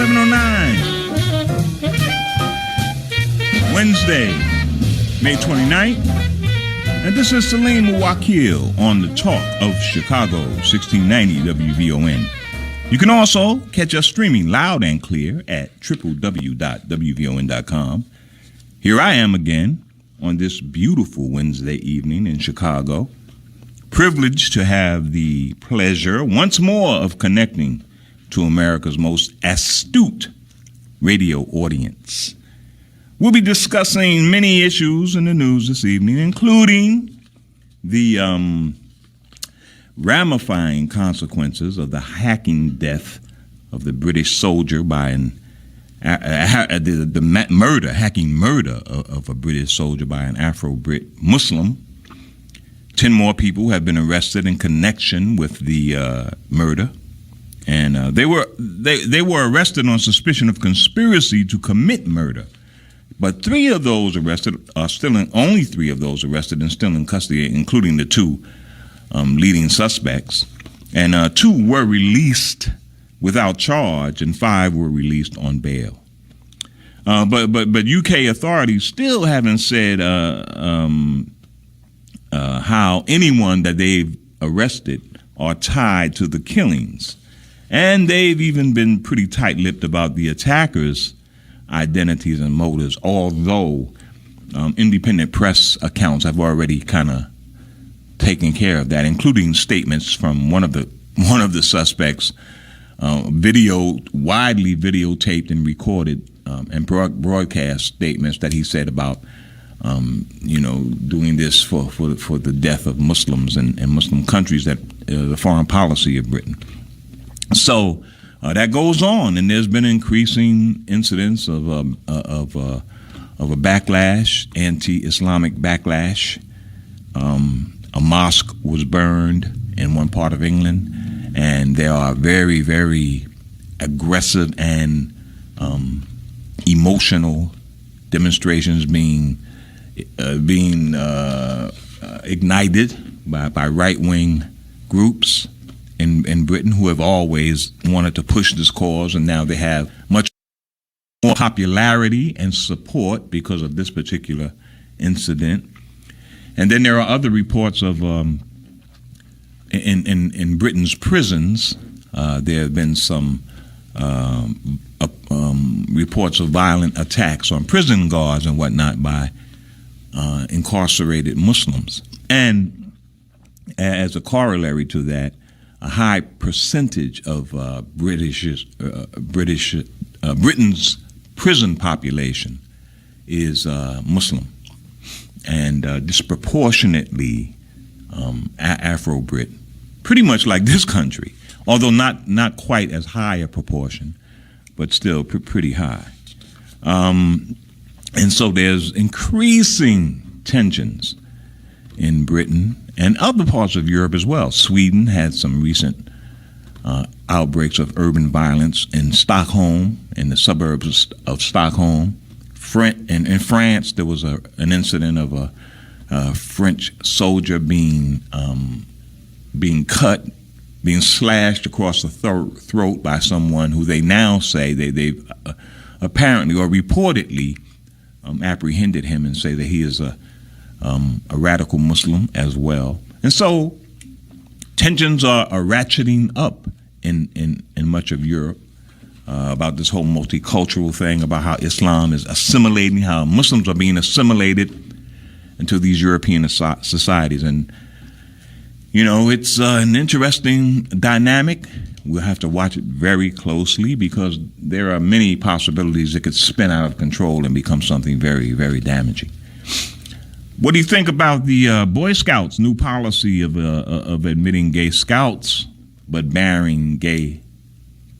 709. Wednesday, May 29th. And this is Salim MuWakkil on the Talk of Chicago, 1690 WVON. You can also catch us streaming loud and clear at www.wvon.com. Here I am again on this beautiful Wednesday evening in Chicago. Privileged to have the pleasure once more of connecting to America's most astute radio audience. We'll be discussing many issues in the news this evening, including the ramifying consequences of the hacking death of the British soldier by hacking murder of a British soldier by an Afro-Brit Muslim. 10 more people have been arrested in connection with the murder, and they were arrested on suspicion of conspiracy to commit murder. But only 3 of those arrested and still in custody, including the 2 leading suspects. And 2 were released without charge, and 5 were released on bail. But UK authorities still haven't said how anyone that they've arrested are tied to the killings. And they've even been pretty tight-lipped about the attackers' identities and motives, although independent press accounts have already kind of taken care of that, including statements from one of the suspects, widely videotaped and recorded and broadcast statements that he said about doing this for the death of Muslims and Muslim countries, that the foreign policy of Britain. So that goes on, and there's been increasing incidents of a backlash, anti-Islamic backlash. A mosque was burned in one part of England, and there are very, very aggressive and emotional demonstrations being ignited by right-wing groups in Britain who have always wanted to push this cause, and now they have much more popularity and support because of this particular incident. And then there are other reports of in Britain's prisons. There have been some reports of violent attacks on prison guards and whatnot by incarcerated Muslims. And as a corollary to that, a high percentage of Britain's prison population is Muslim, and disproportionately Afro-Brit, pretty much like this country, although not quite as high a proportion, but still pretty high. And so there's increasing tensions in Britain and other parts of Europe as well. Sweden had some recent outbreaks of urban violence in Stockholm, in the suburbs of Stockholm. In France, there was an incident of a French soldier being slashed across the throat by someone who they now say they've apparently or reportedly apprehended him and say that he is a radical Muslim as well. And so tensions are ratcheting up in much of Europe about this whole multicultural thing, about how Islam is assimilating, how Muslims are being assimilated into these European societies. And, it's an interesting dynamic. We'll have to watch it very closely because there are many possibilities it could spin out of control and become something very, very damaging. What do you think about the Boy Scouts' new policy of admitting gay scouts but barring gay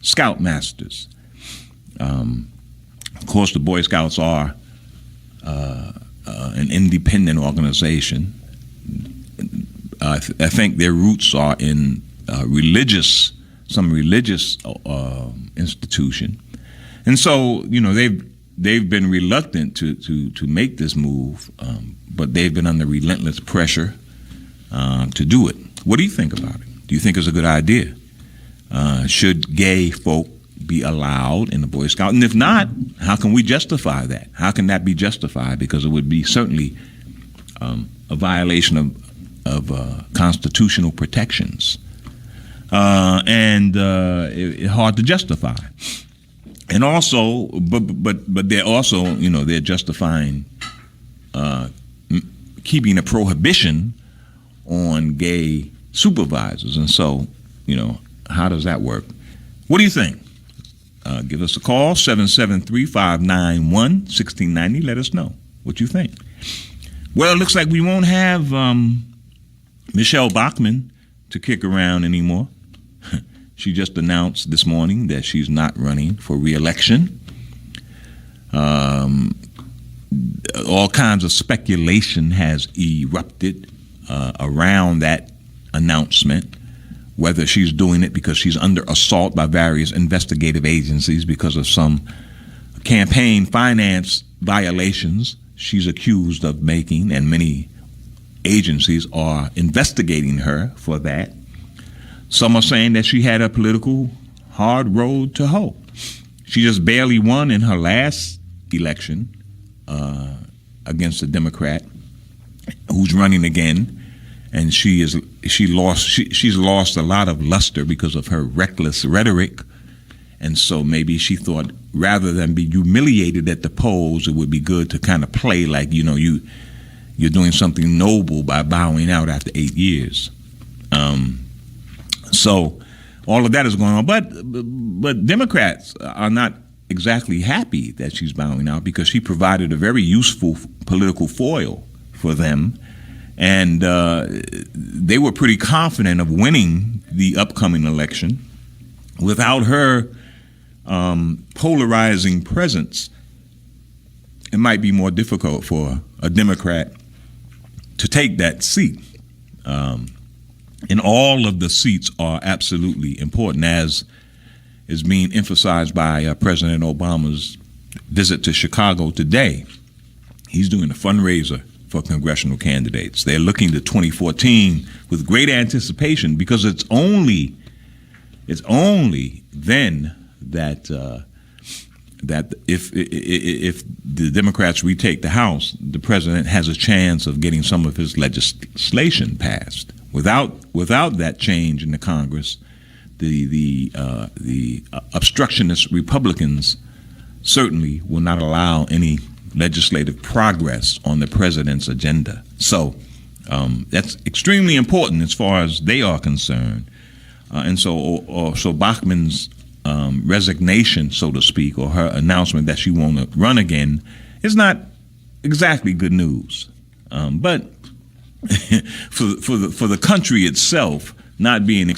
scoutmasters? Of course, the Boy Scouts are an independent organization. I think their roots are in some religious institution, and so they've been reluctant to make this move, but they've been under relentless pressure to do it. What do you think about it? Do you think it's a good idea? Should gay folk be allowed in the Boy Scout? And if not, how can we justify that? How can that be justified? Because it would be certainly a violation of constitutional protections, and hard to justify. And also, but they're also, they're justifying keeping a prohibition on gay supervisors. And so, how does that work? What do you think? Give us a call, 773-591-1690. Let us know what you think. Well, it looks like we won't have Michelle Bachmann to kick around anymore. She just announced this morning that she's not running for re-election. All kinds of speculation has erupted around that announcement, whether she's doing it because she's under assault by various investigative agencies because of some campaign finance violations she's accused of making, and many agencies are investigating her for that. Some are saying that she had a political hard road to hoe. She just barely won in her last election against a Democrat who's running again, and she's lost a lot of luster because of her reckless rhetoric. And so maybe she thought, rather than be humiliated at the polls, it would be good to kind of play like, you're doing something noble by bowing out after 8 years. So all of that is going on. But Democrats are not exactly happy that she's bowing out, because she provided a very useful political foil for them. And they were pretty confident of winning the upcoming election. Without her polarizing presence, it might be more difficult for a Democrat to take that seat. And all of the seats are absolutely important, as is being emphasized by President Obama's visit to Chicago today. He's doing a fundraiser for congressional candidates. They're looking to 2014 with great anticipation, because it's only then that if the Democrats retake the House, the president has a chance of getting some of his legislation passed. Without that change in the Congress, the obstructionist Republicans certainly will not allow any legislative progress on the president's agenda. So that's extremely important as far as they are concerned. And so Bachmann's resignation, so to speak, or her announcement that she won't run again, is not exactly good news. But for the country itself, not being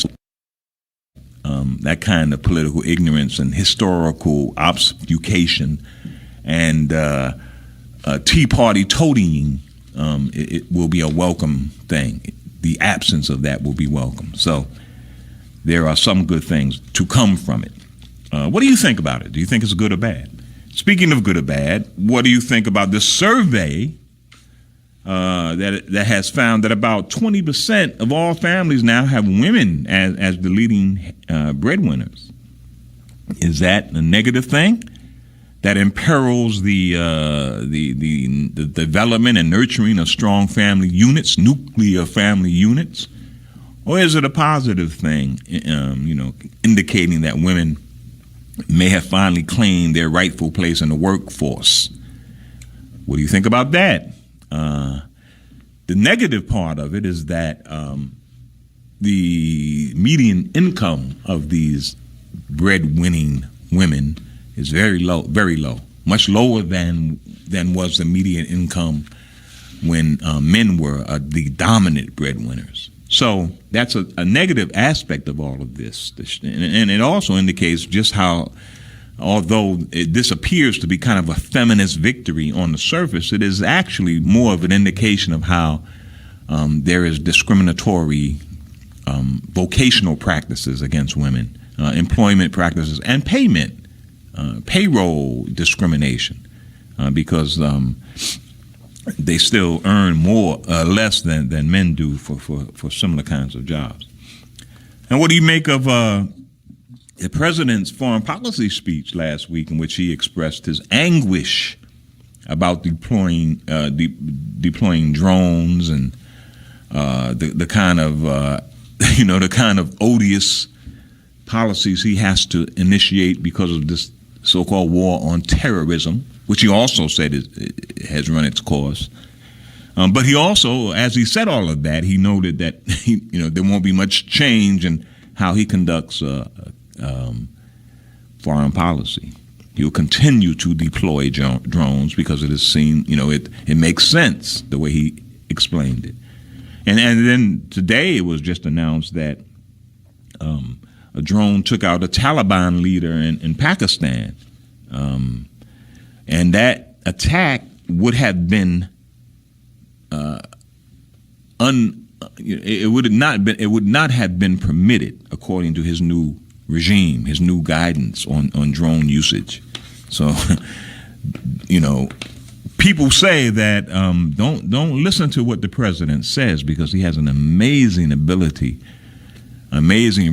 that kind of political ignorance and historical obfuscation and Tea Party toadying, it will be a welcome thing. The absence of that will be welcome. So there are some good things to come from it. What do you think about it? Do you think it's good or bad? Speaking of good or bad, what do you think about this survey that has found that about 20% of all families now have women as the leading breadwinners? Is that a negative thing that imperils the development and nurturing of strong family units, nuclear family units? Or is it a positive thing, indicating that women may have finally claimed their rightful place in the workforce? What do you think about that? The negative part of it is that the median income of these breadwinning women is very low, much lower than was the median income when men were the dominant breadwinners. So that's a negative aspect of all of this. And it also indicates just how, although this appears to be kind of a feminist victory on the surface, it is actually more of an indication of how there is discriminatory vocational practices against women, employment practices, and payroll discrimination, because they still earn less than men do for similar kinds of jobs. And what do you make of the president's foreign policy speech last week, in which he expressed his anguish about deploying drones and the kind of the kind of odious policies he has to initiate because of this so-called war on terrorism, which he also said has run its course. But he also, as he said all of that, he noted that there won't be much change in how he conducts foreign policy. He'll continue to deploy drones because it is seen, it makes sense the way he explained it. And then today it was just announced that a drone took out a Taliban leader in Pakistan, and that attack would have been it would not have been permitted according to his new regime, his new guidance on drone usage. So, people say that don't listen to what the president says, because he has an amazing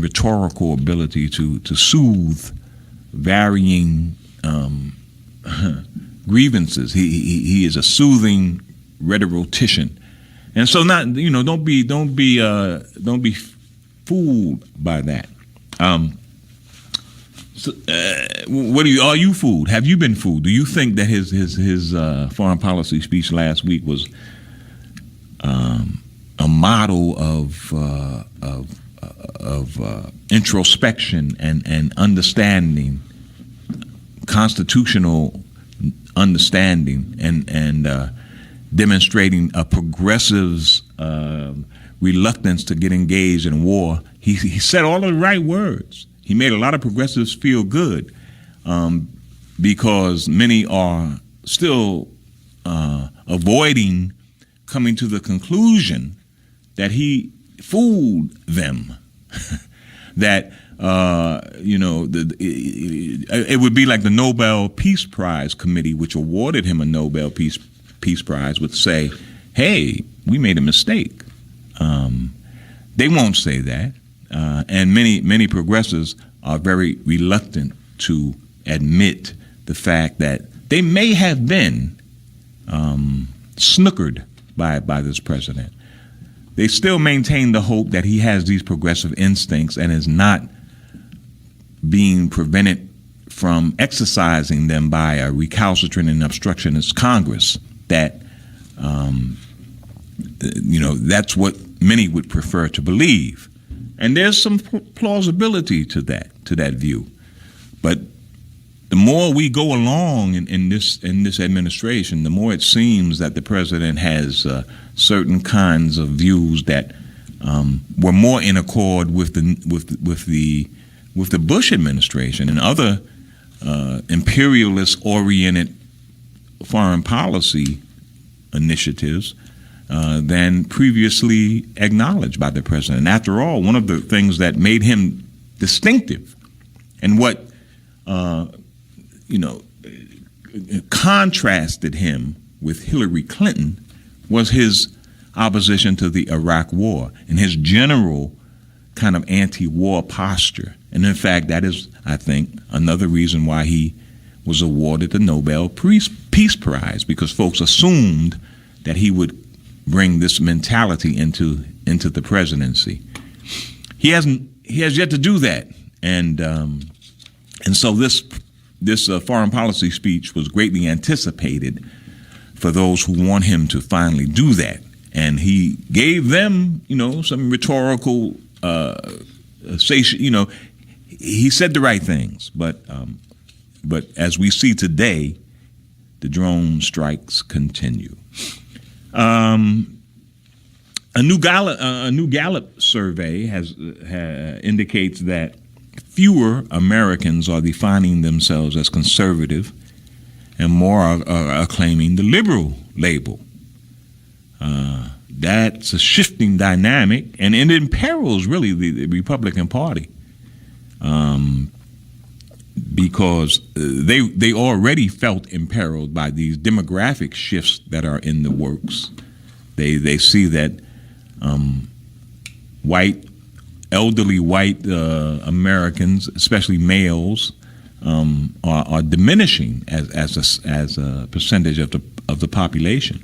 rhetorical ability to soothe varying grievances. He is a soothing rhetorician, and so don't be fooled by that. Are you fooled? Have you been fooled? Do you think that his foreign policy speech last week was a model of introspection and understanding, constitutional understanding, and demonstrating a progressive's reluctance to get engaged in war? He said all of the right words. He made a lot of progressives feel good, because many are still avoiding coming to the conclusion that he fooled them. That it would be like the Nobel Peace Prize Committee, which awarded him a Nobel Peace Prize, would say, "Hey, we made a mistake." They won't say that. And many progressives are very reluctant to admit the fact that they may have been snookered by this president. They still maintain the hope that he has these progressive instincts and is not being prevented from exercising them by a recalcitrant and obstructionist Congress. That that's what many would prefer to believe. And there's some plausibility to that view. But the more we go along in this administration, the more it seems that the president has certain kinds of views that were more in accord with the Bush administration and other imperialist-oriented foreign policy initiatives than previously acknowledged by the president. And after all, one of the things that made him distinctive and what contrasted him with Hillary Clinton was his opposition to the Iraq War and his general kind of anti-war posture. And in fact, that is, I think, another reason why he was awarded the Nobel Peace Prize, because folks assumed that he would bring this mentality into the presidency. He has yet to do that, and so this foreign policy speech was greatly anticipated for those who want him to finally do that. And he gave them, some rhetorical, he said the right things, but as we see today, the drone strikes continue. A new Gallup survey indicates that fewer Americans are defining themselves as conservative, and more are claiming the liberal label. That's a shifting dynamic, and it imperils really the Republican Party, because they already felt imperiled by these demographic shifts that are in the works. They see that white elderly white Americans, especially males, are diminishing as a percentage of the population,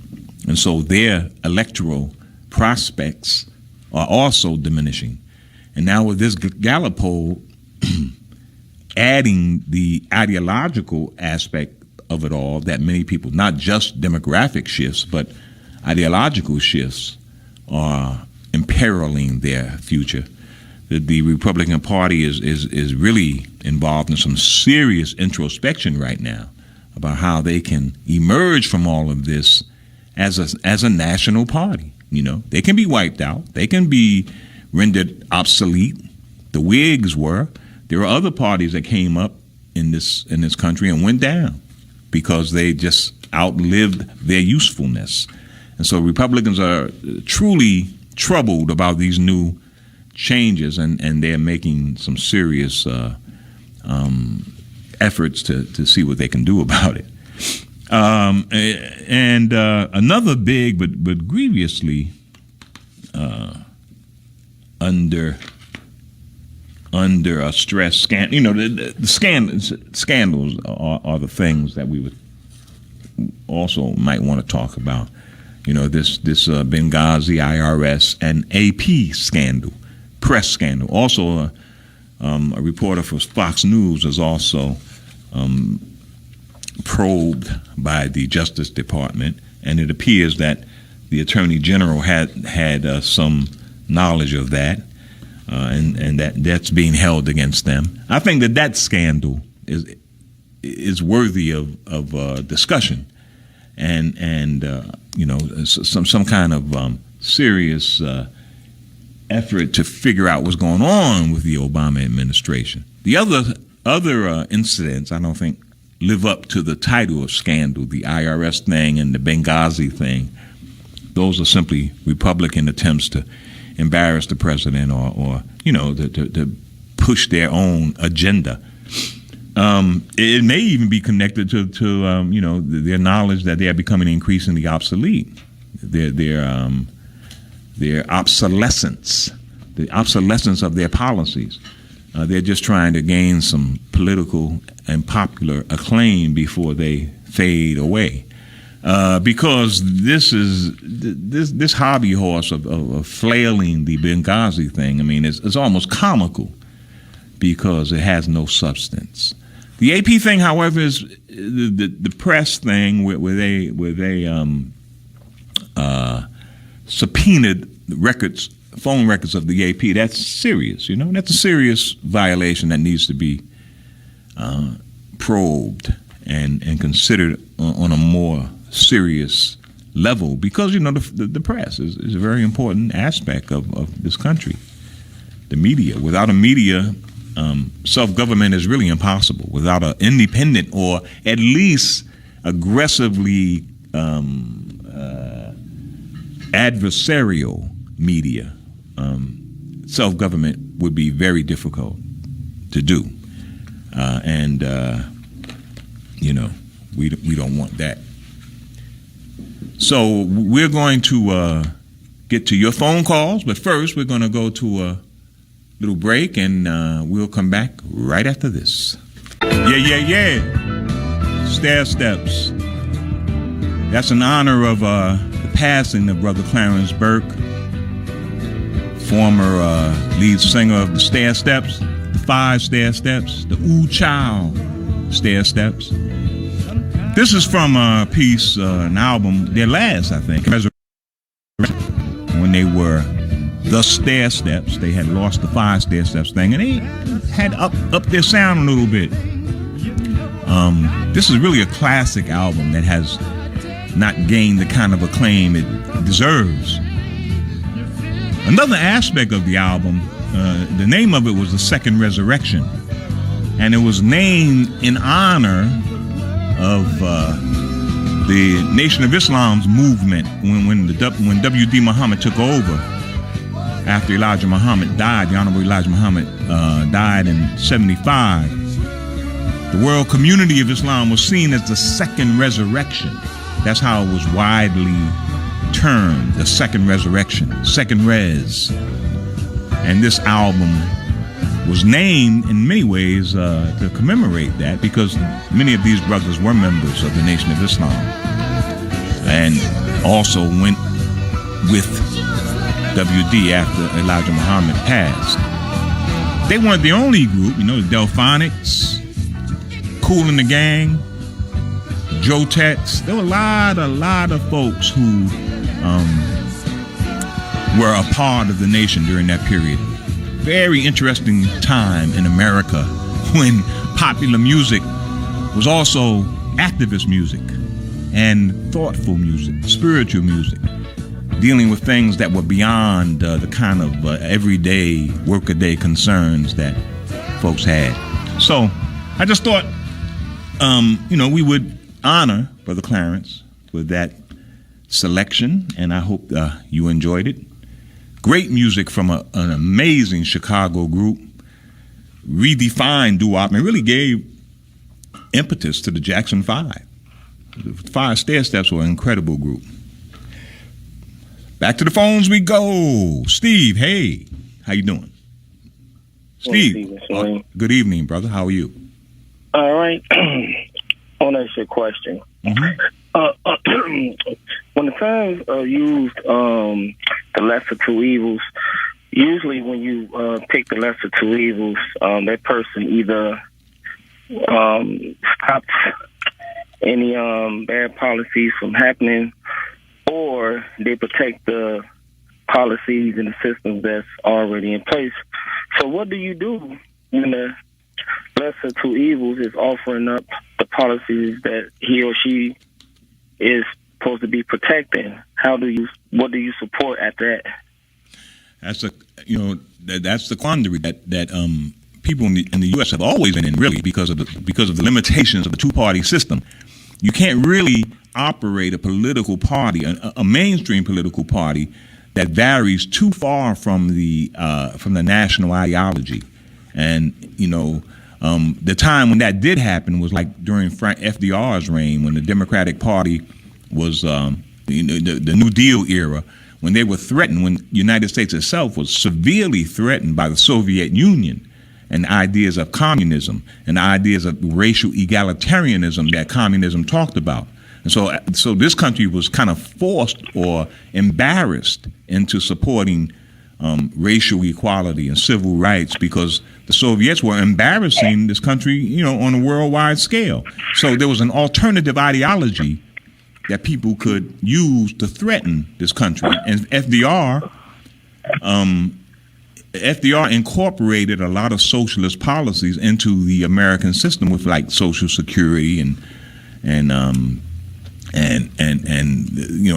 and so their electoral prospects are also diminishing. And now with this Gallup poll adding the ideological aspect of it all, that many people, not just demographic shifts, but ideological shifts are imperiling their future. The Republican Party is really involved in some serious introspection right now about how they can emerge from all of this as a national party. You know, they can be wiped out. They can be rendered obsolete. The Whigs were. There are other parties that came up in this country and went down because they just outlived their usefulness. And so Republicans are truly troubled about these new changes, and they're making some serious efforts to see what they can do about it. And another big but grievously under a stress scandal. You know, the scandals are the things that we would also might want to talk about. You know, this Benghazi IRS and AP scandal, press scandal. Also, a reporter for Fox News is also probed by the Justice Department, and it appears that the Attorney General had some knowledge of that, and that's being held against them. I think that scandal is worthy of discussion, and you know, some kind of serious effort to figure out what's going on with the Obama administration. The other incidents, I don't think, live up to the title of scandal. The IRS thing and the Benghazi thing, those are simply Republican attempts to embarrass the president or you know, to push their own agenda. It may even be connected to you know, their knowledge that they are becoming increasingly obsolete. Their obsolescence, the obsolescence of their policies. They're just trying to gain some political and popular acclaim before they fade away. Because this hobby horse of flailing the Benghazi thing, I mean, it's almost comical because it has no substance. The AP thing, however, is the press thing where they subpoenaed phone records of the AP. That's serious, you know. That's a serious violation that needs to be probed and considered on a more serious level, because you know the press is a very important aspect of this country. The media. Without a media, self-government is really impossible. Without an independent or at least aggressively adversarial media, self-government would be very difficult to do, and you know, we don't want that. So we're going to get to your phone calls, but first we're going to go to a little break, and we'll come back right after this. Yeah. Stair Steps. That's in honor of the passing of Brother Clarence Burke, former lead singer of the Stair Steps, the 5 Stair Steps, the Ooh Child Stair Steps. This is from a piece, an album, their last, I think, when they were the Stair Steps. They had lost the 5 Stair Steps thing, and they had up their sound a little bit. This is really a classic album that has not gained the kind of acclaim it deserves. Another aspect of the album, the name of it was The Second Resurrection, and it was named in honor of the Nation of Islam's movement when W.D. Muhammad took over after Elijah Muhammad died. The Honorable Elijah Muhammad died in 75. The world community of Islam was seen as the second resurrection. That's how it was widely termed, the second resurrection, second res. And this album was named in many ways to commemorate that, because many of these brothers were members of the Nation of Islam and also went with WD after Elijah Muhammad passed. They weren't the only group, the Delphonics, Kool and the Gang, Joe Tex. There were a lot of folks who were a part of the nation during that period. Very interesting time in America when popular music was also activist music and thoughtful music, spiritual music, dealing with things that were beyond the kind of everyday, workaday concerns that folks had. So I just thought, we would honor Brother Clarence with that selection, and I hope you enjoyed it. Great music from an amazing Chicago group, redefined doo-wop, and really gave impetus to the Jackson 5. The 5 Stair Steps were an incredible group. Back to the phones we go. Steve, hey, how you doing? Steve, good evening, brother. How are you? All right. I want to ask you a question. Mm-hmm. When the terms are used, the lesser two evils, usually when you pick the lesser two evils, that person either stops any bad policies from happening, or they protect the policies and the systems that's already in place. So what do you do when the lesser two evils is offering up the policies that he or she is supposed to be protecting? What do you support at that? That's that's the quandary that people in the U.S. have always been in, really, because of the limitations of the two-party system. You can't really operate a political party, a mainstream political party, that varies too far from the national ideology. And the time when that did happen was like during FDR's reign, when the Democratic Party was the New Deal era, when they were threatened, when the United States itself was severely threatened by the Soviet Union and ideas of communism and ideas of racial egalitarianism that communism talked about. And so this country was kind of forced or embarrassed into supporting racial equality and civil rights, because the Soviets were embarrassing this country, on a worldwide scale. So there was an alternative ideology that people could use to threaten this country. And FDR incorporated a lot of socialist policies into the American system, with like Social Security and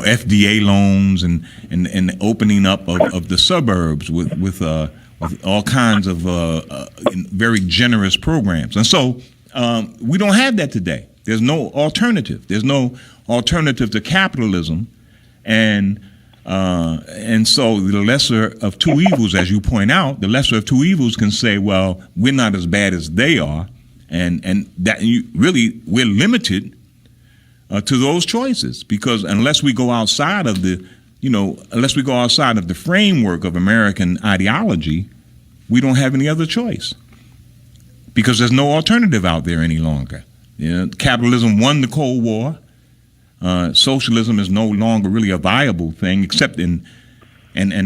FDA loans and opening up of the suburbs with all kinds of very generous programs. And so we don't have that today. There's no alternative. There's no alternative to capitalism, and so the lesser of two evils, as you point out, the lesser of two evils can say, well, we're not as bad as they are, and that we're limited to those choices, because unless we go outside of the framework of American ideology, we don't have any other choice, because there's no alternative out there any longer. Capitalism won the Cold War. Socialism is no longer really a viable thing, except and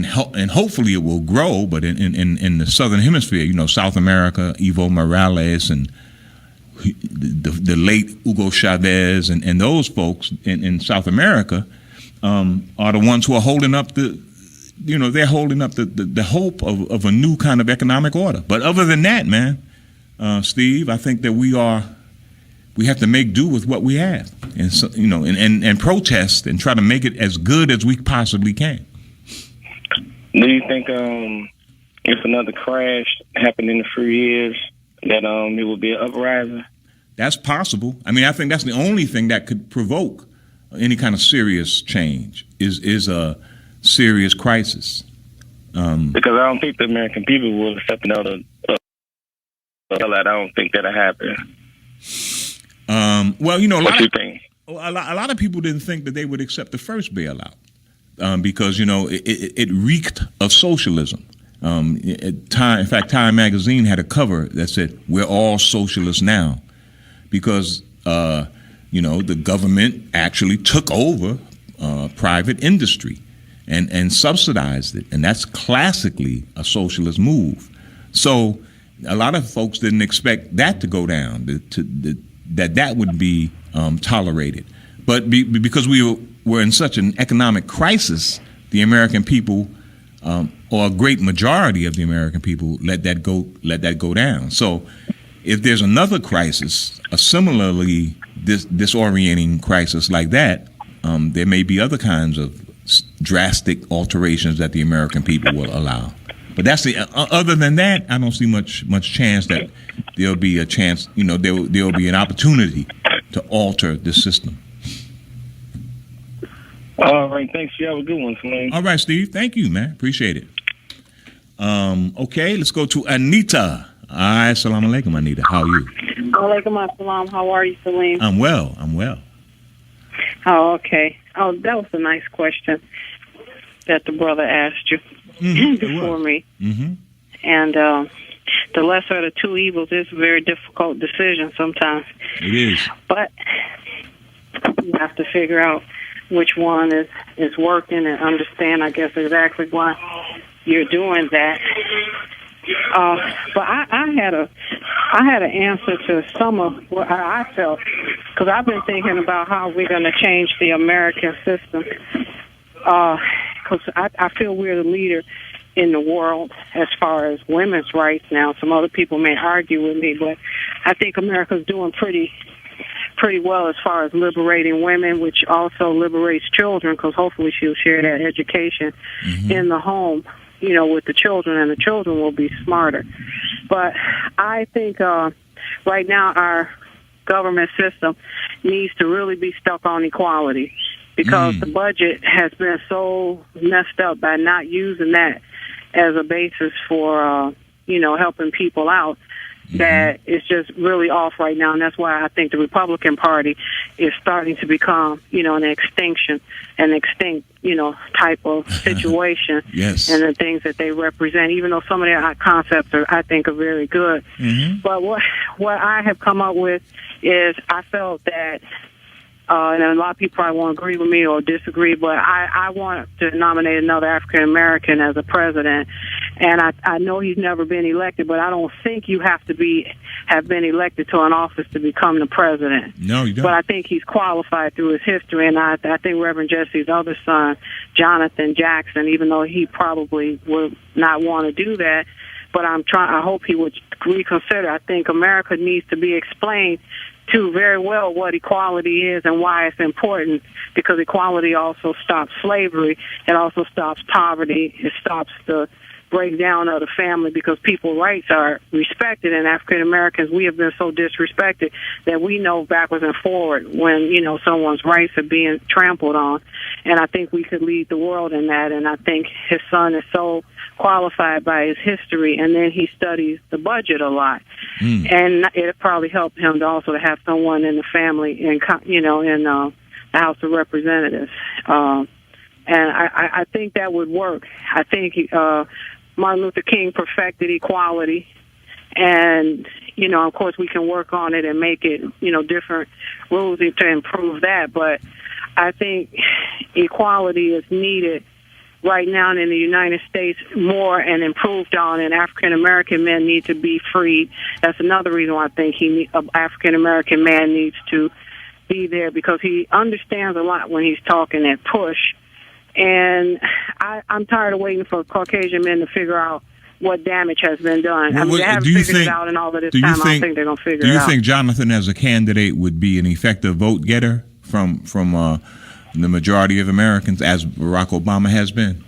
hopefully it will grow. But in the Southern Hemisphere, South America, Evo Morales and the late Hugo Chavez and those folks in South America are the ones who are holding up they're holding up the hope of a new kind of economic order. But other than that, man, Steve, I think that we have to make do with what we have, and so, and protest and try to make it as good as we possibly can. Do you think if another crash happened in a few years, that it will be an uprising? That's possible. I mean, I think that's the only thing that could provoke any kind of serious change is a serious crisis. Because I don't think the American people will accept another. I don't think that'll happen. Well, what you think? A lot of people didn't think that they would accept the first bailout because it reeked of socialism. In fact, Time magazine had a cover that said, "We're all socialists now," because the government actually took over private industry and subsidized it, and that's classically a socialist move. So a lot of folks didn't expect that to go down, that would be tolerated. But because we were in such an economic crisis, the American people, or a great majority of the American people, let that go down. So if there's another crisis, a similarly disorienting crisis like that, there may be other kinds of drastic alterations that the American people will allow. But that's other than that, I don't see much chance that there'll be a chance. There'll be an opportunity to alter the system. All right, thanks. You have a good one, Salim. All right, Steve. Thank you, man. Appreciate it. Okay, let's go to Anita. All right, Assalamu alaikum, Anita. How are you? Alaikum assalam. How are you, Salim? I'm well. Oh, okay. Oh, that was a nice question that the brother asked you before me. Mm-hmm. And the lesser of the two evils is a very difficult decision sometimes. It is. But you have to figure out which one is working and understand, I guess, exactly why you're doing that. But I had an answer to some of what I felt, because I've been thinking about how we're going to change the American system. Because I feel we're the leader in the world as far as women's rights now. Some other people may argue with me, but I think America's doing pretty well as far as liberating women, which also liberates children, because hopefully she'll share that education in the home, with the children, and the children will be smarter. But I think right now our government system needs to really be stuck on equality, because the budget has been so messed up by not using that as a basis for, helping people out, that it's just really off right now. And that's why I think the Republican Party is starting to become, an extinct, type of situation. Yes. And the things that they represent, even though some of their concepts I think are very good. But what I have come up with is I felt that, and a lot of people probably won't agree with me or disagree, but I want to nominate another African American as a president. And I know he's never been elected, but I don't think you have been elected to an office to become the president. No, you don't. But I think he's qualified through his history, and I think Reverend Jesse's other son, Jonathan Jackson, even though he probably would not want to do that, but I hope he would reconsider. I think America needs to be explained to very well what equality is and why it's important, because equality also stops slavery. It also stops poverty. It stops the breakdown of the family, because people's rights are respected, and African Americans, we have been so disrespected that we know backwards and forward when, someone's rights are being trampled on. And I think we could lead the world in that, and I think his son is so qualified by his history, and then he studies the budget a lot. And it probably helped him to also have someone in the family in the House of Representatives. And I think that would work. I think Martin Luther King perfected equality, and of course we can work on it and make it different rules to improve that. But I think equality is needed right now in the United States more and improved on, and African American men need to be freed. That's another reason why I think an African American man needs to be there, because he understands a lot when he's talking at push. And I'm tired of waiting for Caucasian men to figure out what damage has been done. They haven't figured it out in all of this time. I don't think they're going to figure it out. Do you think Jonathan, as a candidate, would be an effective vote getter from the majority of Americans, as Barack Obama has been?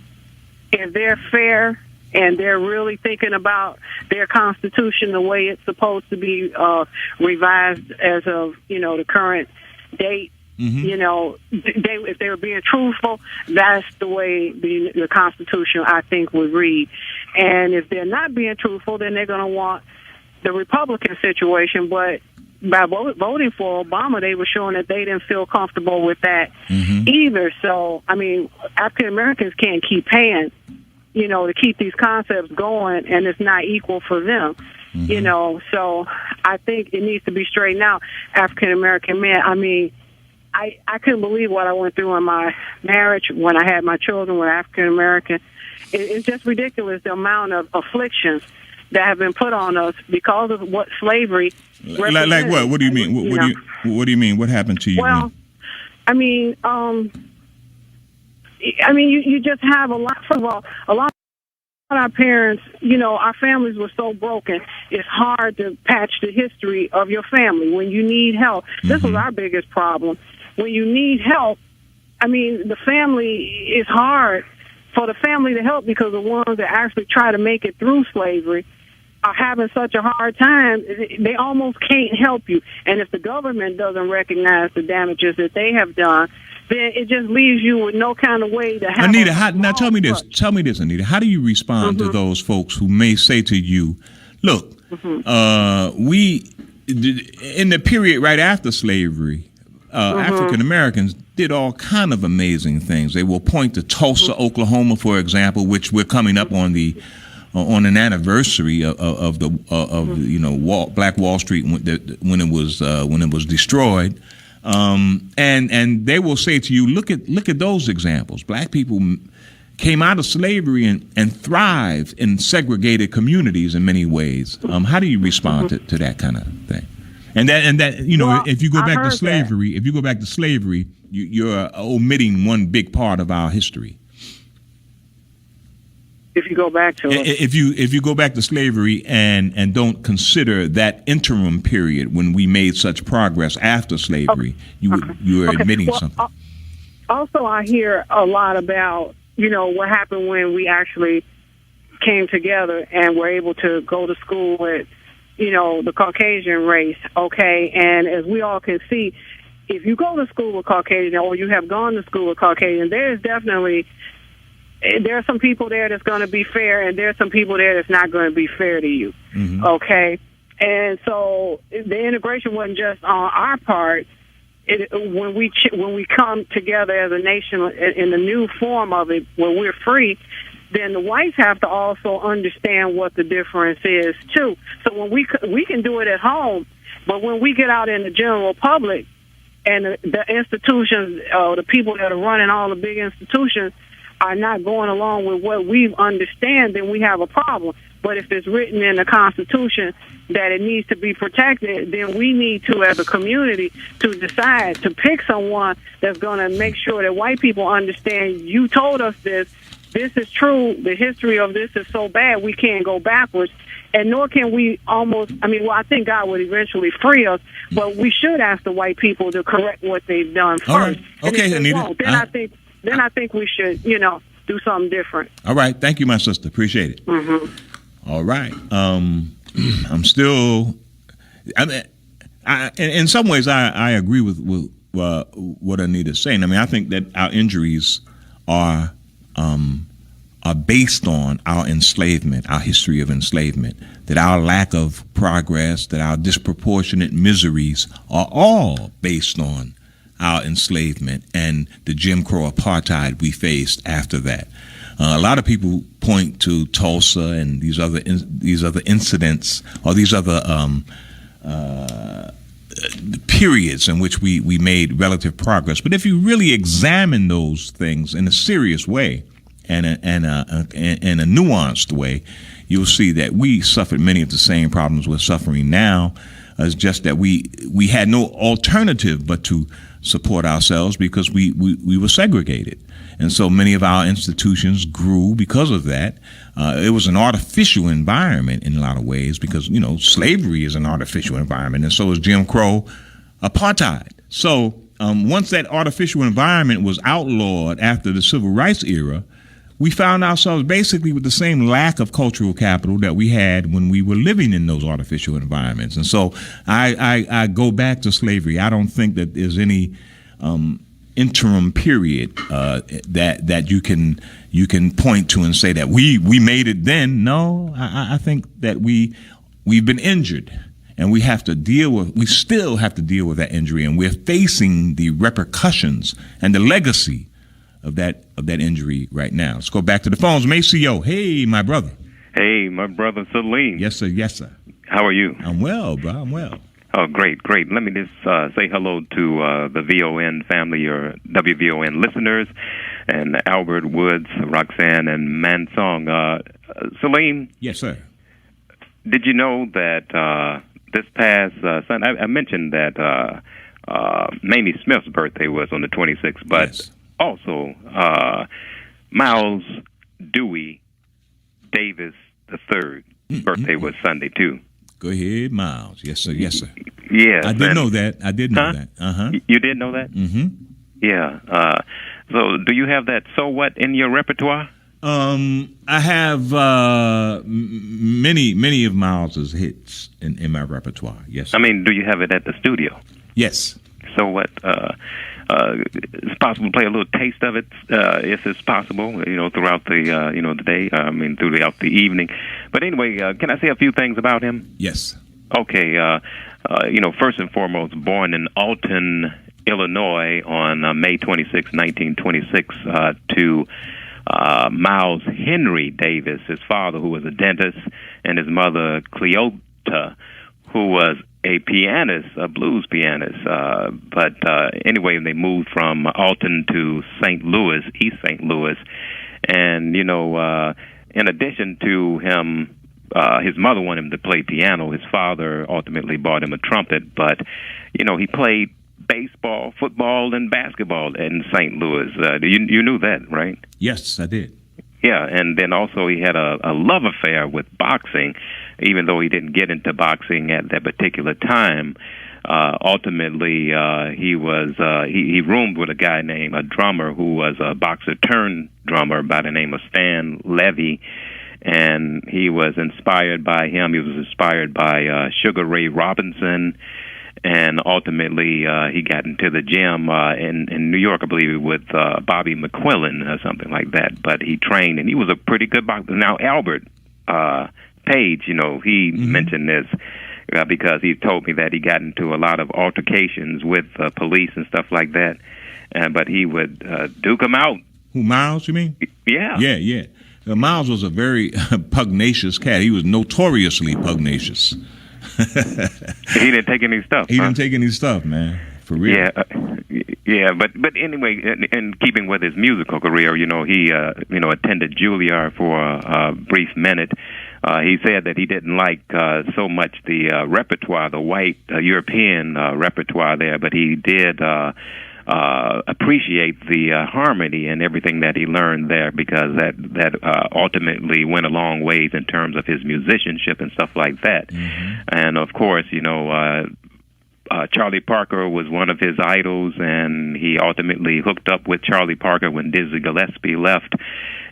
If they're fair and they're really thinking about their Constitution the way it's supposed to be revised as of the current date, if they were being truthful, that's the way the Constitution, I think, would read. And if they're not being truthful, then they're going to want the Republican situation. But by voting for Obama, they were showing that they didn't feel comfortable with that either. So, African Americans can't keep paying, to keep these concepts going, and it's not equal for them. So I think it needs to be straightened out. African American men, I mean, I couldn't believe what I went through in my marriage when I had my children with African American. It's just ridiculous, the amount of afflictions that have been put on us because of what slavery represented. Like what? What do you mean? What do you mean? What happened to you? Well, I mean, you just have a lot. First of all, a lot of our parents, our families were so broken. It's hard to patch the history of your family when you need help. This was our biggest problem. When you need help, I mean, the family is hard for the family to help because the ones that actually try to make it through slavery are having such a hard time, they almost can't help you. And if the government doesn't recognize the damages that they have done, then it just leaves you with no kind of way to have. Anita, now tell me this, Anita. How do you respond to those folks who may say to you, look, we, in the period right after slavery, African Americans did all kind of amazing things. They will point to Tulsa, Oklahoma, for example, which we're coming up on on an anniversary of Black Wall Street when it was destroyed. And they will say to you, look at those examples. Black people came out of slavery and thrived in segregated communities in many ways. How do you respond to that kind of thing? And that well, if you go back to slavery, you're omitting one big part of our history. If you go back to it. If you go back to slavery and don't consider that interim period when we made such progress after slavery, you're admitting something. Also, I hear a lot about what happened when we actually came together and were able to go to school with the Caucasian race. Okay, and as we all can see, if you go to school with Caucasian or you have gone to school with Caucasian, there are some people there that's going to be fair, and there are some people there that's not going to be fair to you. Okay, and so the integration wasn't just on our part. When we come together as a nation in the new form of it, where we're free, then the whites have to also understand what the difference is too. So when we can do it at home, but when we get out in the general public and the institutions, the people that are running all the big institutions are not going along with what we understand, then we have a problem. But if it's written in the Constitution that it needs to be protected, then we need to, as a community, to decide to pick someone that's going to make sure that white people understand, you told us this is true, the history of this is so bad, we can't go backwards, and nor can we I think God would eventually free us, but we should ask the white people to correct what they've done first. All right. Okay, Anita. Then I think we should, do something different. All right. Thank you, my sister. Appreciate it. All right. I'm still. In some ways, I agree with what Anita's saying. I mean, I think that our injuries are based on our enslavement, our history of enslavement. That our lack of progress, that our disproportionate miseries are all based on our enslavement and the Jim Crow apartheid we faced after that. A lot of people point to Tulsa and these other incidents or these other periods in which we made relative progress. But if you really examine those things in a serious way and in a nuanced way, you'll see that we suffered many of the same problems we're suffering now. It's just that we had no alternative but to support ourselves because we were segregated. And so many of our institutions grew because of that. It was an artificial environment in a lot of ways because, slavery is an artificial environment, and so is Jim Crow apartheid. So once that artificial environment was outlawed after the Civil Rights era, we found ourselves basically with the same lack of cultural capital that we had when we were living in those artificial environments. And so I go back to slavery. I don't think that there's any interim period that you can point to and say that we made it then. No, I think that we've been injured, and we still have to deal with that injury, and we're facing the repercussions and the legacy of that injury right now. Let's go back to the phones. Maceo, hey, my brother. Hey, my brother Salim. Yes, sir. Yes, sir. How are you? I'm well, bro. I'm well. Oh, great. Let me just say hello to the VON family, your WVON listeners, and Albert Woods, Roxanne, and Mansong. Salim? Yes, sir. Did you know that this past Sunday, I mentioned that Mamie Smith's birthday was on the 26th, but yes. Also Miles Dewey Davis III birthday was Sunday, too. Go ahead, Miles. Yes, sir. Yes, sir. Yeah. I did know that. Uh-huh. You did know that? Mm-hmm. Yeah. So do you have that So What in your repertoire? I have many of Miles's hits in my repertoire. Yes, sir. I mean, do you have it at the studio? Yes. So what? It's possible to play a little taste of it, if it's possible. Throughout the the day. Throughout the evening. But anyway, can I say a few things about him? Yes. Okay. First and foremost, born in Alton, Illinois, on May 26, 1926, to Miles Henry Davis, his father, who was a dentist, and his mother, Cleota, who was a pianist, a blues pianist. But anyway, they moved from Alton to St. Louis, East St. Louis. And, in addition to him, his mother wanted him to play piano. His father ultimately bought him a trumpet. But, he played baseball, football, and basketball in St. Louis. You knew that, right? Yes, I did. Yeah, and then also he had a love affair with boxing, even though he didn't get into boxing at that particular time. Ultimately, he roomed with a drummer who was a boxer turned drummer by the name of Stan Levy, and he was inspired by him. He was inspired by Sugar Ray Robinson. And ultimately, he got into the gym in New York, I believe, with Bobby McQuillan or something like that. But he trained, and he was a pretty good boxer. Now, Albert Page, he mentioned this because he told me that he got into a lot of altercations with police and stuff like that. But he would duke them out. Who, Miles, you mean? Yeah. Yeah. Miles was a very pugnacious cat. He was notoriously pugnacious. He didn't take any stuff. He didn't take any stuff, man. For real. Yeah. But anyway, in keeping with his musical career, he attended Juilliard for a brief minute. He said that he didn't like so much the repertoire, the white European repertoire there, but he did appreciate the harmony and everything that he learned there, because that ultimately went a long ways in terms of his musicianship and stuff like that. Mm-hmm. And of course, Charlie Parker was one of his idols, and he ultimately hooked up with Charlie Parker when Dizzy Gillespie left,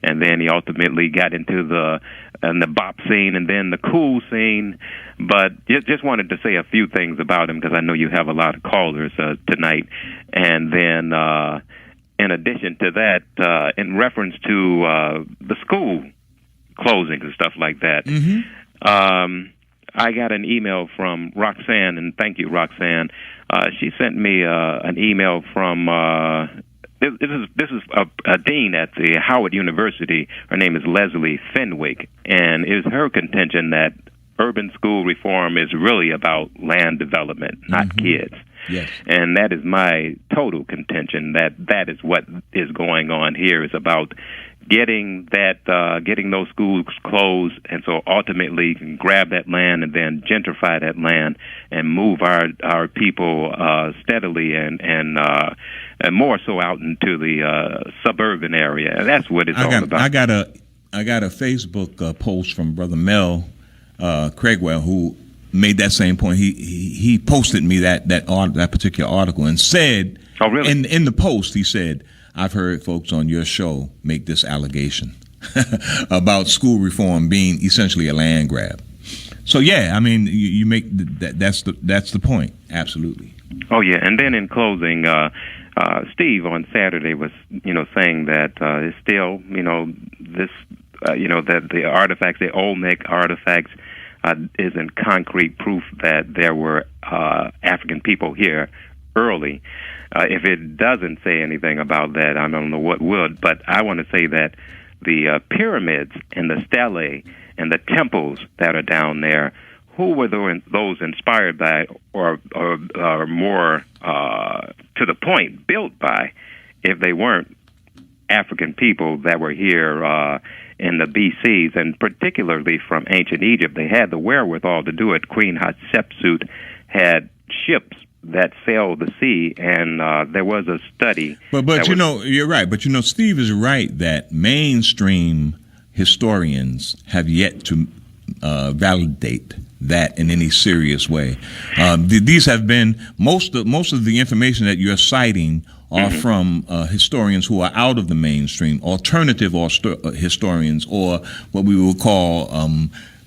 and then he ultimately got into the bop scene and then the cool scene. But just wanted to say a few things about him, because I know you have a lot of callers tonight. And then in addition to that, in reference to the school closings and stuff like that, I got an email from Roxanne, and thank you, Roxanne. She sent me an email from this is a dean at the Howard University. Her name is Leslie Fenwick, and it is her contention that urban school reform is really about land development, not kids. Yes. And that is my total contention, that is what is going on here. Is about getting those schools closed, and so ultimately you can grab that land and then gentrify that land and move our people steadily and more so out into the suburban area. And that's what it's all about. I got a Facebook post from Brother Mel Craigwell, who made that same point. He posted me that particular article and said, "Oh, really?" In the post, he said, "I've heard folks on your show make this allegation about school reform being essentially a land grab." So yeah, I mean, you make that's the point. Absolutely. Oh yeah, and then in closing, Steve on Saturday was saying that it's still this that the artifacts, the Olmec artifacts, isn't concrete proof that there were African people here early. If it doesn't say anything about that, I don't know what would. But I want to say that the pyramids and the stelae and the temples that are down there, who were those inspired by or more to the point built by, if they weren't African people that were here in the BCs, and particularly from ancient Egypt? They had the wherewithal to do it. Queen Hatshepsut had ships that sailed the sea, and there was a study. But you're right. But Steve is right that mainstream historians have yet to validate that in any serious way. These have been most of the information that you're citing are from historians who are out of the mainstream, alternative historians, or what we would call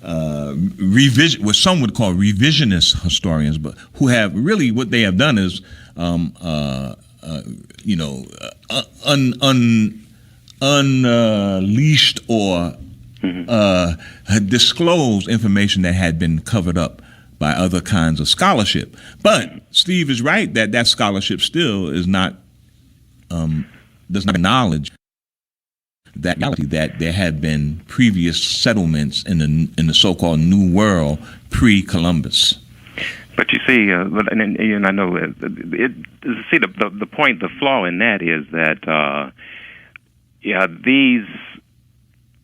what some would call revisionist historians, but who have really, what they have done is unleashed or disclosed information that had been covered up by other kinds of scholarship. But Steve is right that scholarship still is not does not acknowledge that reality, that there had been previous settlements in the so-called New World pre-Columbus. But you see, and I know the point, the flaw in that is that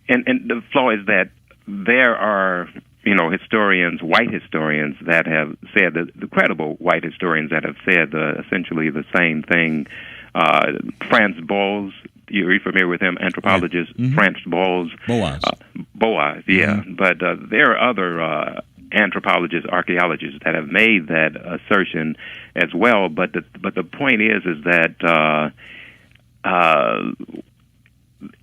and the flaw is that there are historians, white historians, that have said, the credible white historians that have said essentially the same thing. Franz Boas, you're familiar with him, anthropologist, Franz Boas. Boas, yeah. Mm-hmm. But there are other anthropologists, archaeologists that have made that assertion as well. But the point is that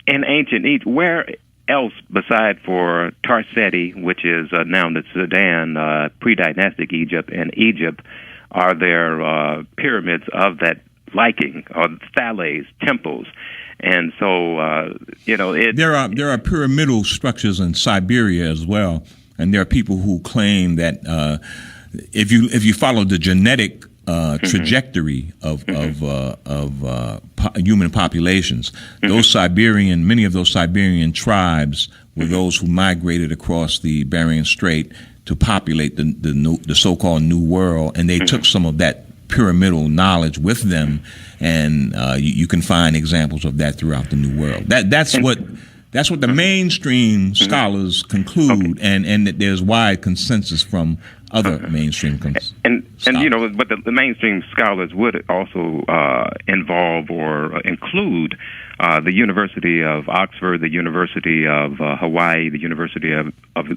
in ancient Egypt, where else beside for Tarseti, which is now the Sudan, pre-dynastic Egypt, and Egypt, are there pyramids of that liking, or steles, temples? And so, there are pyramidal structures in Siberia as well, and there are people who claim that if you follow the genetic trajectory of human populations, many of those Siberian tribes were those who migrated across the Bering Strait to populate the so-called New World, and they took some of that pyramidal knowledge with them, and you can find examples of that throughout the New World. That's what the mainstream scholars conclude, and that there's wide consensus from other mainstream scholars. And but the mainstream scholars would also involve or include the University of Oxford, the University of Hawaii, the University of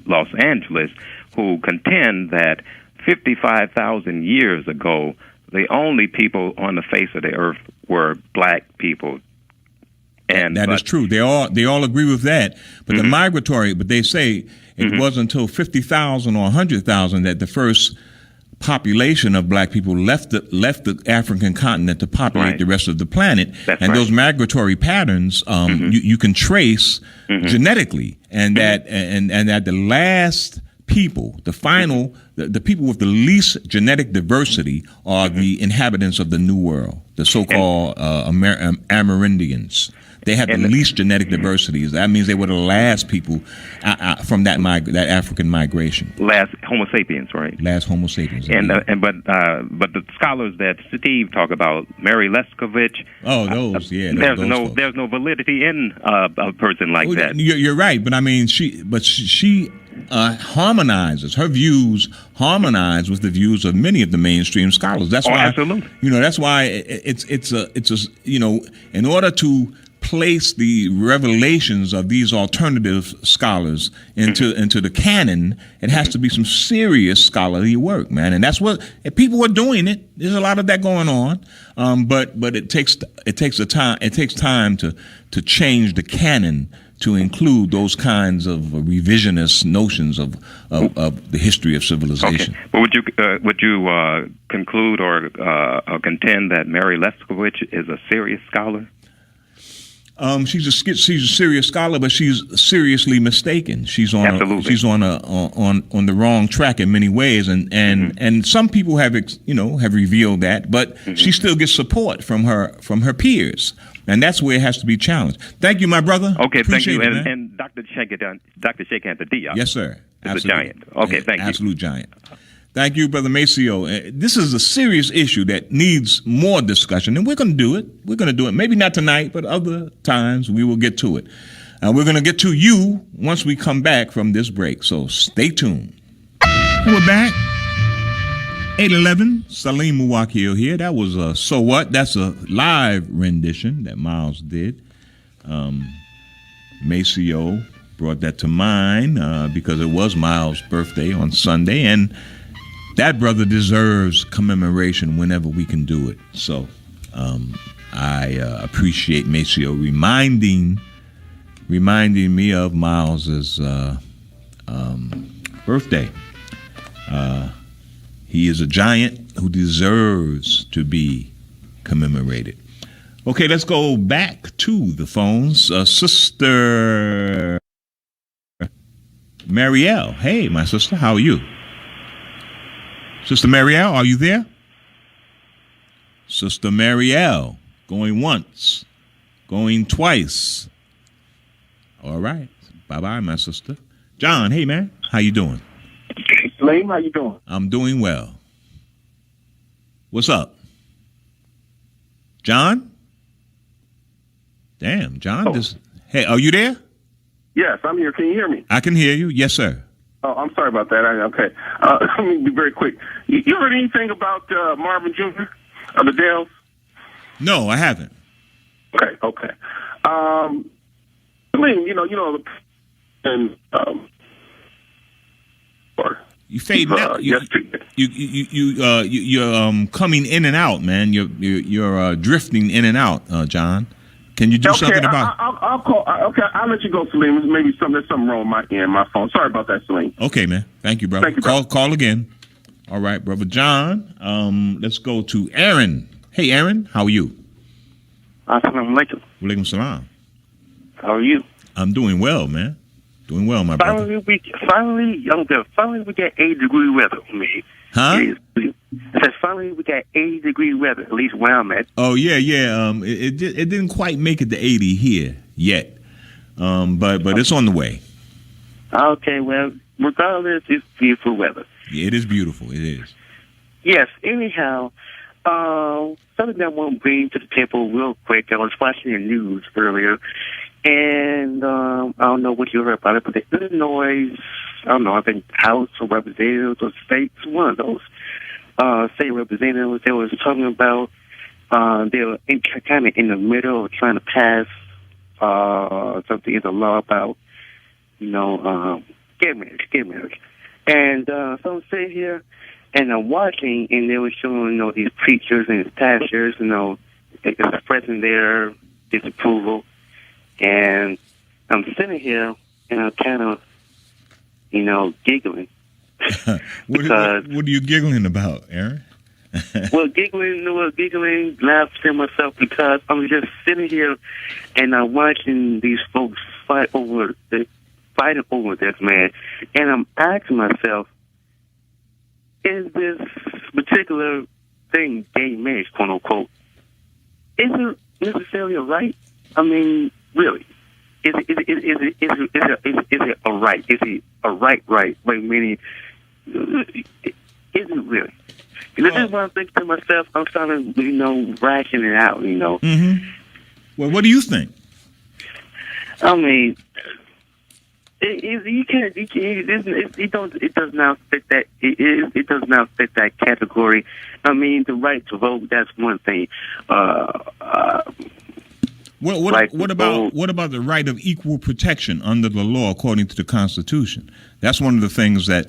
Los Angeles, who contend that 55,000 years ago, the only people on the face of the earth were black people. And that is true. They all agree with that. But the migratory, but they say it wasn't until 50,000 or 100,000 that the first population of black people left the African continent to populate the rest of the planet. Those migratory patterns you can trace genetically, and that the last people, the people with the least genetic diversity are the inhabitants of the New World, the so-called Amerindians. They have the least genetic diversity. That means they were the last people from that African migration. Last Homo sapiens, right? Last Homo sapiens. But the scholars that Steve talked about, Mary Leskovich. Oh, those, yeah. There's no validity in a person like that. You're right, but I mean, she harmonizes, her views harmonize with the views of many of the mainstream scholars. That's why, absolutely. That's why it's in order to place the revelations of these alternative scholars into the canon, it has to be some serious scholarly work, man. And that's what, if people are doing it. There's a lot of that going on, but it takes time to change the canon to include those kinds of revisionist notions of the history of civilization. Okay. Well, would you conclude or contend that Mary Leskovich is a serious scholar? She's a serious scholar, but she's seriously mistaken. She's on on the wrong track in many ways, and some people have revealed that, but she still gets support from her peers, and that's where it has to be challenged. Thank you, my brother. Okay, Appreciate thank you, it, and Dr. Shankar the D. Yes, sir. Is a giant. Okay, thank you. Absolute giant. Thank you, Brother Maceo. This is a serious issue that needs more discussion, and we're going to do it. We're going to do it. Maybe not tonight, but other times we will get to it. We're going to get to you once we come back from this break, so stay tuned. We're back. 811, Salim MuWakkil here. That was So What? That's a live rendition that Miles did. Maceo brought that to mind because it was Miles' birthday on Sunday, and that brother deserves commemoration whenever we can do it. So I appreciate Maceo reminding me of Miles's birthday. He is a giant who deserves to be commemorated. Okay, let's go back to the phones. Sister Marielle. Hey, my sister, how are you? Sister Marielle, are you there? Sister Marielle, going once, going twice. All right. Bye-bye, my sister. John, hey, man. How you doing? Salim, how you doing? I'm doing well. What's up? John? Damn, John. Hey, are you there? Yes, I'm here. Can you hear me? I can hear you. Yes, sir. Oh, I'm sorry about that. Okay. Let me be very quick. You heard anything about Marvin Jr. of the Dells? No, I haven't. Okay. Salim, and you fading out. You're coming in and out, man. You're drifting in and out, John. Can you do something about? I'll call. Okay, I'll let you go, Salim. Maybe there's something wrong with my phone. Sorry about that, Salim. Okay, man. Thank you, brother. Call again. All right, brother John. Let's go to Aaron. Hey, Aaron, how are you? Assalamu alaikum. Walaikum salam. How are you? I'm doing well, man. Doing well, my brother. Finally we got 80-degree weather, man. Huh? I said, finally we got 80-degree weather, at least where I'm at. Oh, yeah. It didn't quite make it to 80 here yet, but it's on the way. Okay, well, regardless, it's beautiful weather. Yeah, it is beautiful. It is. Yes, anyhow, something that I want to bring to the table real quick. I was watching the news earlier, and I don't know what you heard about it, but the Illinois, I don't know, I think House of Representatives or States, one of those state representatives, they was talking about they were kind of in the middle of trying to pass something in the law about, gay marriage. And so I'm sitting here, and I'm watching, and they were showing, these preachers and pastors, expressing their disapproval. And I'm sitting here, and I'm kind of, giggling. What are you giggling about, Aaron? giggling, laughing to myself because I'm just sitting here, and I'm watching these folks fighting over this, man. And I'm asking myself, is this particular thing, gay marriage, quote unquote, is it necessarily a right? I mean, really, is it a right? Is it a right? Like, meaning, is it really? This is what I'm thinking to myself. I'm starting to, ration it out. Mm-hmm. Well, what do you think? I mean, it does not fit that. It does not fit that category. I mean, the right to vote, that's one thing. What about the right of equal protection under the law according to the Constitution? That's one of the things that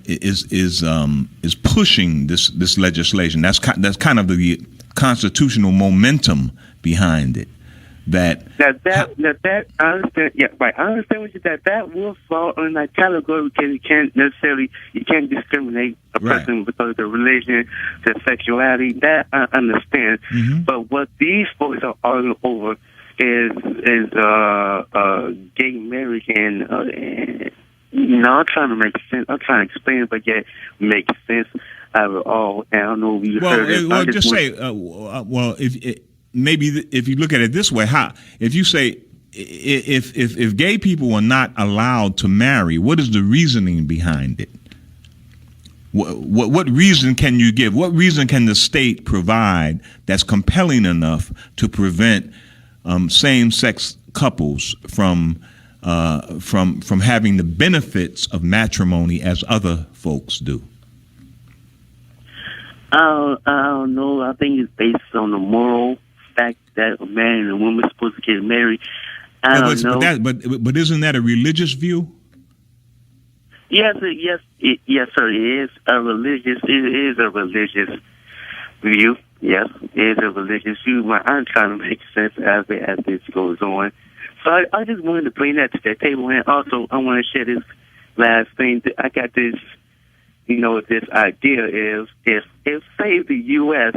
is pushing this legislation. That's kind of the constitutional momentum behind it. That I understand. Yeah, right. I understand what you said. That will fall in that category because you can't discriminate a person because of their religion, their sexuality. That I understand. Mm-hmm. But what these folks are arguing over gay marriage and I'm trying to make sense. I'm trying to explain it, but yet make sense out of it all. And I don't know if you heard it. Well, just say, if you look at it this way, if you say if gay people are not allowed to marry, what is the reasoning behind it? What reason can you give? What reason can the state provide that's compelling enough to prevent same-sex couples from having the benefits of matrimony as other folks do? I don't know. I think it's based on the moral fact that a man and a woman are supposed to get married. I don't know. But isn't that a religious view? Yes, sir. It is a religious view. Yes, it is a religious view. But I'm trying to make sense as this goes on. So I just wanted to bring that to the table, and also I want to share this last thing. I got this, this idea is if say the U.S.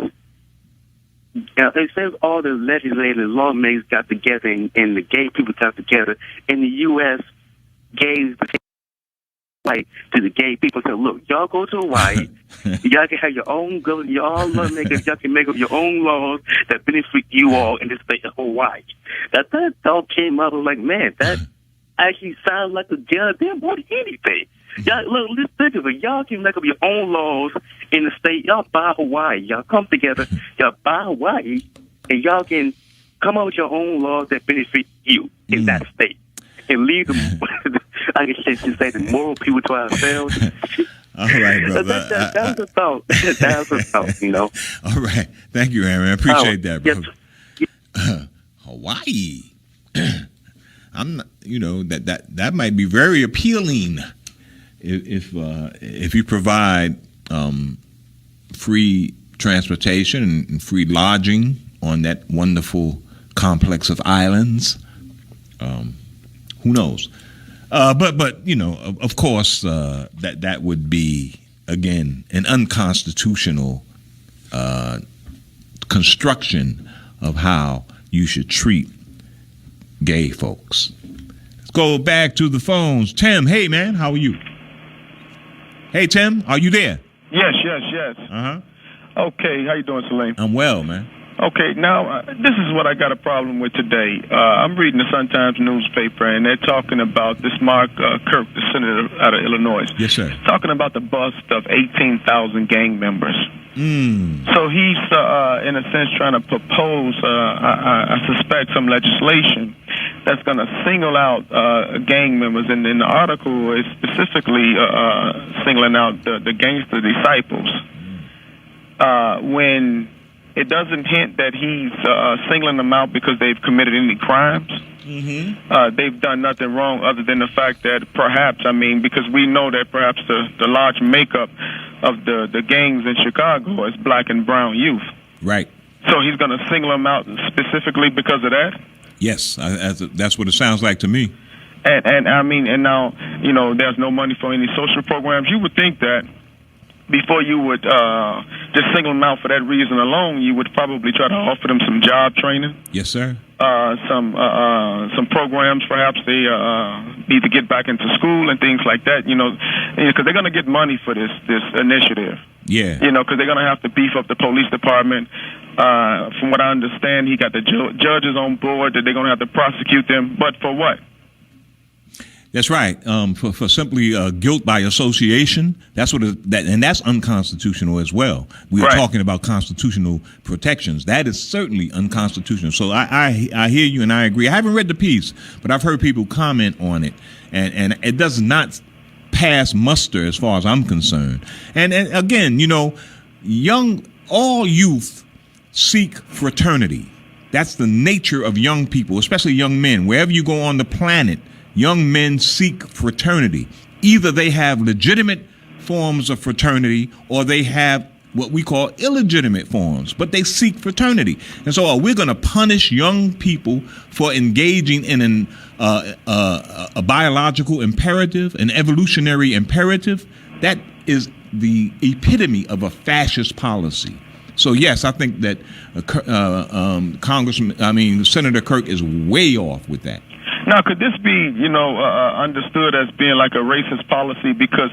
It says all the legislators, lawmakers got together, and the gay people got together, and the U.S. gays like to the gay people. So look, y'all go to Hawaii. Y'all can have your own government. Y'all lawmakers. Y'all can make up your own laws that benefit you all in the state of Hawaii. That thought came up. I was like, man, that actually sounds like a goddamn more than anything. Y'all look, let's think of it. Y'all can make up your own laws in the state. Y'all buy Hawaii. Y'all come together. Y'all buy Hawaii, and y'all can come up with your own laws that benefit you in that state, and leave them. I can just say the moral people to ourselves. All right, brother. That was a thought. That was a thought, All right. Thank you, Aaron. I appreciate that, brother. Yes. Hawaii. I'm not, that might be very appealing if you provide free transportation and free lodging on that wonderful complex of islands. Who knows? But of course, that would be, again, an unconstitutional construction of how you should treat gay folks. Let's go back to the phones. Tim, hey, man, how are you? Hey, Tim, are you there? Yes. Uh-huh. Okay, how you doing, Salim? I'm well, man. Okay, now, this is what I got a problem with today. I'm reading the Sun-Times newspaper, and they're talking about this Mark Kirk, the senator out of Illinois. Yes, sir. Talking about the bust of 18,000 gang members. So he's, in a sense, trying to propose, I suspect, some legislation that's going to single out gang members. And in the article, is specifically singling out the gangster disciples. When it doesn't hint that he's singling them out because they've committed any crimes. They've done nothing wrong other than the fact that perhaps, because we know that perhaps the large makeup of the gangs in Chicago is black and brown youth. Right. So he's going to single them out specifically because of that? Yes, that's what it sounds like to me. And now, there's no money for any social programs. You would think that before you would just single them out for that reason alone, you would probably try to offer them some job training. Yes, sir. Some programs, perhaps they need to get back into school and things like that. Because they're going to get money for this initiative. Yeah. Because they're going to have to beef up the police department. From what I understand, he got the judges on board that they're going to have to prosecute them. But for what? That's right. For simply guilt by association. That's what and that's unconstitutional as well. We are talking about constitutional protections. That is certainly unconstitutional. So I hear you and I agree. I haven't read the piece, but I've heard people comment on it, and it does not pass muster as far as I'm concerned. And again, all youth seek fraternity. That's the nature of young people, especially young men. Wherever you go on the planet, young men seek fraternity. Either they have legitimate forms of fraternity or they have what we call illegitimate forms, but they seek fraternity. And so are we going to punish young people for engaging in a biological imperative, an evolutionary imperative? That is the epitome of a fascist policy. So yes, I think that Senator Kirk is way off with that. Now, could this be, understood as being like a racist policy? Because,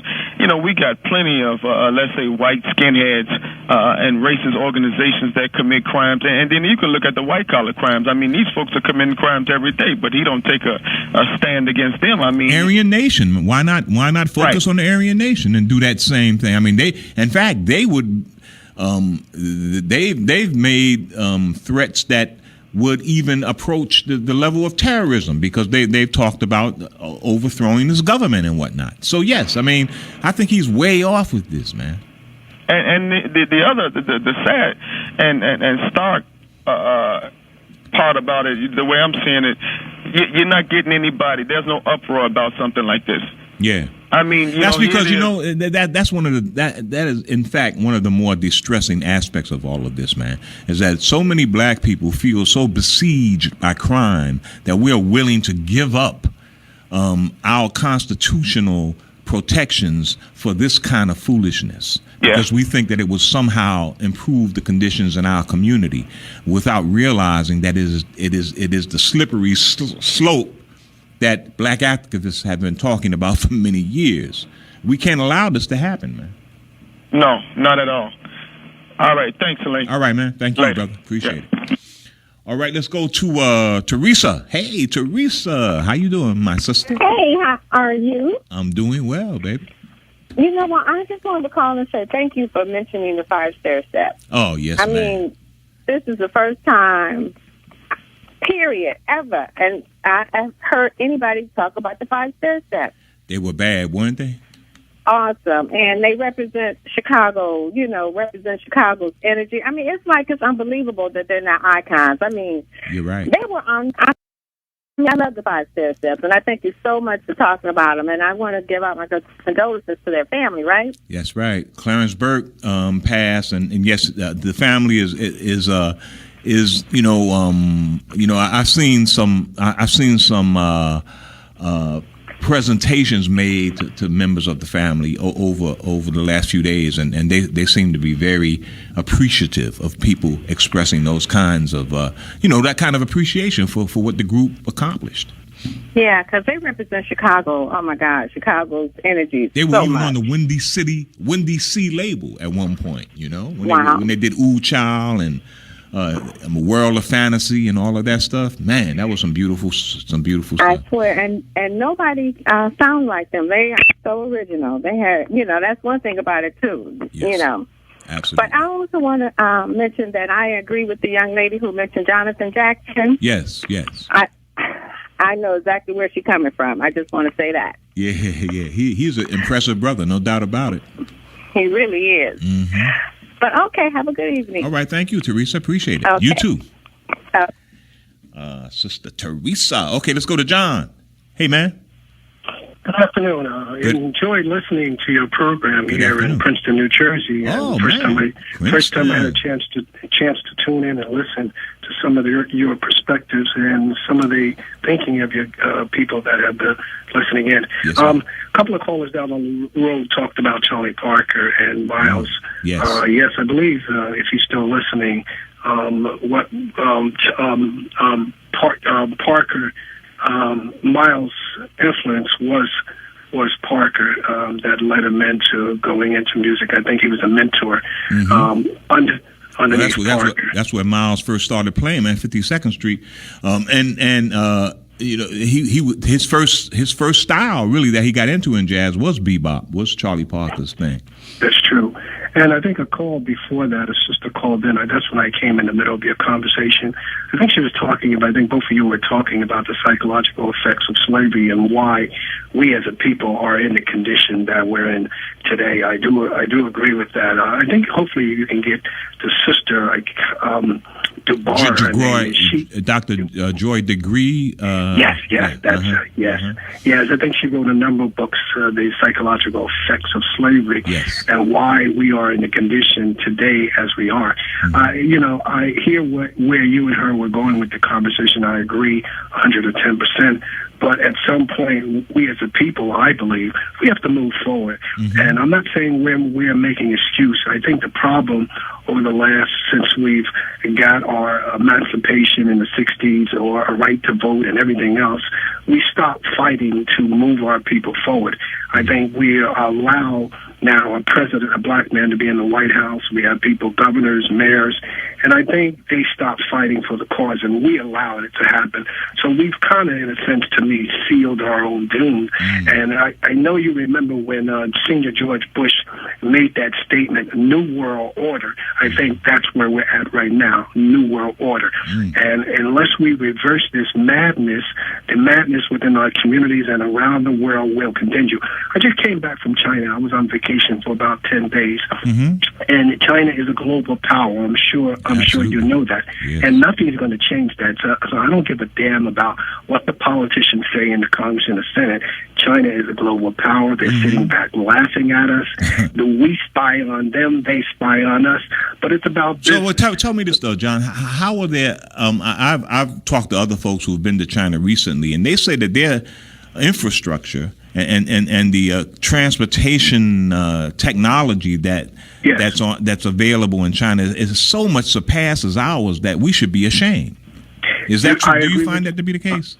we got plenty of, let's say, white skinheads and racist organizations that commit crimes. And then you can look at the white-collar crimes. I mean, these folks are committing crimes every day, but he don't take a stand against them. I mean, Aryan Nation. Why not focus on the Aryan Nation and do that same thing? I mean, they would. They've made threats that would even approach the level of terrorism, because they've talked about overthrowing this government and whatnot. So yes, I mean, I think he's way off with this, man. And the other sad and stark part about it, the way I'm seeing it, you're not getting anybody. There's no uproar about something like this. Yeah. I mean, that's because that's one of that is in fact one of the more distressing aspects of all of this, man, is that so many black people feel so besieged by crime that we are willing to give up our constitutional protections for this kind of foolishness, because we think that it will somehow improve the conditions in our community, without realizing that it is the slippery slope that black activists have been talking about for many years. We can't allow this to happen, man. No, not at all. All right, thanks, Elaine. All right, man. Thank you, brother. Appreciate it. All right, let's go to Teresa. Hey, Teresa, how you doing, my sister? Hey, how are you? I'm doing well, baby. You know what? I just wanted to call and say thank you for mentioning the 5-stair step. Oh, yes, I mean, this is the first time, period, ever. And I've heard anybody talk about the 5-stair step. They were bad, weren't they? Awesome. And they represent Chicago, represent Chicago's energy. I mean, it's unbelievable that they're not icons. I mean, you're right. They were on. I love the 5-stair steps, and I thank you so much for talking about them. And I want to give out my condolences to their family, right? Yes, right. Clarence Burke passed, and yes, the family is I've seen some presentations made to members of the family over the last few days, and they seem to be very appreciative of people expressing those kinds of that kind of appreciation for what the group accomplished. Yeah, because they represent Chicago. Oh my God, Chicago's energy. They were so even much. on the Windy Sea label at one point. Wow. When they did Ooh Child and A World of Fantasy and all of that stuff, man, that was some beautiful stuff. I swear, and nobody sound like them. They are so original. They had, that's one thing about it too. Yes, absolutely. But I also want to mention that I agree with the young lady who mentioned Jonathan Jackson. Yes. I know exactly where she's coming from. I just want to say that. Yeah. He's an impressive brother, no doubt about it. He really is. Mm-hmm. But okay, have a good evening. All right, thank you, Teresa. Appreciate it. Okay. You too. Sister Teresa. Okay, let's go to John. Hey, man. Good afternoon. Enjoyed listening to your program here in Princeton, New Jersey. First time I had a chance to tune in and listen to some of your perspectives and some of the thinking of your people that have been listening in. Yes, a couple of callers down on the road talked about Charlie Parker and Miles. Yes. Yes, I believe if he's still listening, Parker. Miles' influence was Parker that led him into going into music. I think he was a mentor underneath Parker. That's where Miles first started playing, man. 52nd Street, his first style really that he got into in jazz was bebop, was Charlie Parker's thing. That's true. And I think a call before that, a sister called in. That's when I came in the middle of your conversation. I think she was talking about, I think both of you were talking about the psychological effects of slavery and why we as a people are in the condition that we're in today. I do agree with that. I think hopefully you can get the sister, DeBar. Dr. Joy Degree. Yes, I think she wrote a number of books, the psychological effects of slavery, and why we are in the condition today as we are. I hear where you and her were going with the conversation. I agree 110%. But at some point, we as a people, I believe, we have to move forward. And I'm not saying we're making excuse. I think the problem over the last, since we've got our emancipation in the 60s or a right to vote and everything else, we stopped fighting to move our people forward. I think we allow now a president, a black man, to be in the White House. We have people, governors, mayors, and I think they stopped fighting for the cause, and we allowed it to happen. So we've kind of, in a sense, to me, sealed our own doom. And I know you remember when Senior George Bush made that statement, New World Order. I think that's where we're at right now, New World Order. And unless we reverse this madness, the madness within our communities and around the world will continue. I just came back from China. I was on vacation for about 10 days. And China is a global power. I'm sure you know that. And nothing is going to change that. So I don't give a damn about what the politicians say in the Congress and the Senate. China is a global power. They're sitting back laughing at us. We spy on them. They spy on us. But it's about business. So tell me this, though, John. How are there I've talked to other folks who've been to China recently, and they say that their infrastructure and the transportation technology that's available in China is so much surpasses ours that we should be ashamed. Is that true? Do you find that to be the case?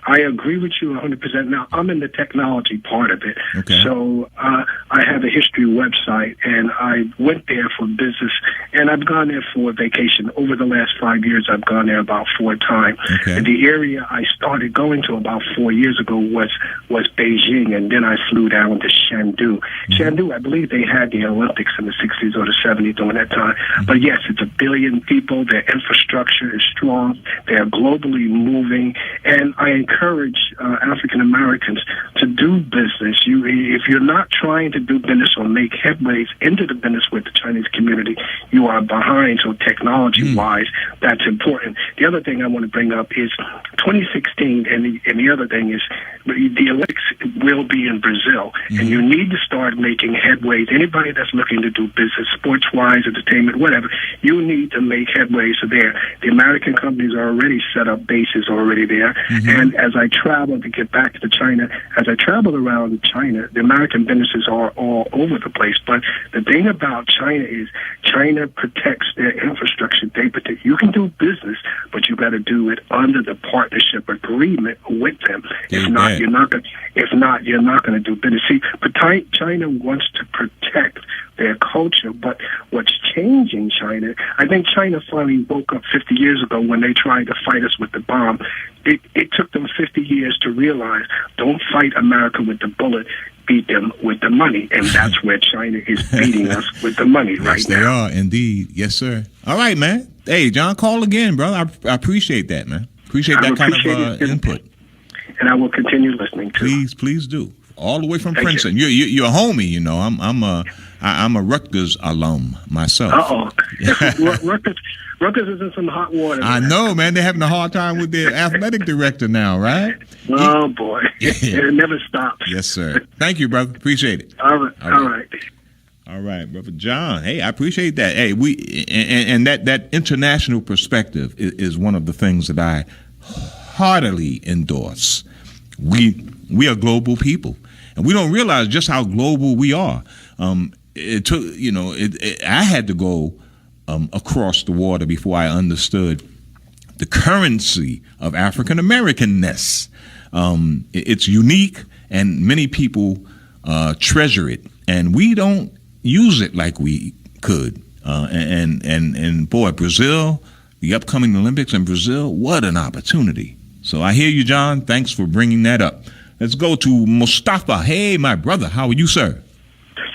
I agree with you 100%. Now, I'm in the technology part of it. So I have a history website, and I went there for business, and I've gone there for vacation. Over the last 5 years, I've gone there about 4 times. And the area I started going to about 4 years ago was Beijing, and then I flew down to Chengdu. Chengdu, I believe they had the Olympics in the 60s or the 70s during that time. But yes, it's 1 billion people. Their infrastructure is strong. They're globally moving, and I encourage African Americans to do business. If you're not trying to do business or make headways into the business with the Chinese community, you are behind. So technology-wise, that's important. The other thing I want to bring up is 2016, and the other thing is the Olympics will be in Brazil, and you need to start making headways. Anybody that's looking to do business, sports-wise, entertainment, whatever, you need to make headways there. The American companies are already set up bases already there, and as I travel to get back to China, as I travel around China, the American businesses are all over the place. But the thing about China is China protects their infrastructure. They protect. You can do business, but you got to do it under the partnership agreement with them. If not, you're not going to do business. See, but China wants to protect their culture, but what's changing China, I think China finally woke up 50 years ago when they tried to fight us with the bomb. It took them 50 years to realize, don't fight America with the bullet, beat them with the money. And that's where China is beating us with the money right now. Yes, they are, indeed. Yes, sir. All right, man. Hey, John, call again, brother. I appreciate that, man. Appreciate that kind of input. And I will continue listening to. Please do. All the way from Princeton. You're a homie, you know. I'm a Rutgers alum myself. Rutgers is in some hot water. I know, man. They're having a hard time with their athletic director now, right? Oh, boy. It never stops. Yes, sir. Thank you, brother. Appreciate it. All right. All right, brother John. Hey, I appreciate that. Hey, and that international perspective is one of the things that I heartily endorse. We are global people, and we don't realize just how global we are. It took, I had to go across the water before I understood the currency of African Americanness. It's unique, and many people treasure it, and we don't use it like we could. And boy, Brazil, the upcoming Olympics in Brazil, what an opportunity. So I hear you, John. Thanks for bringing that up. Let's go to Mustafa. Hey, my brother. How are you, sir?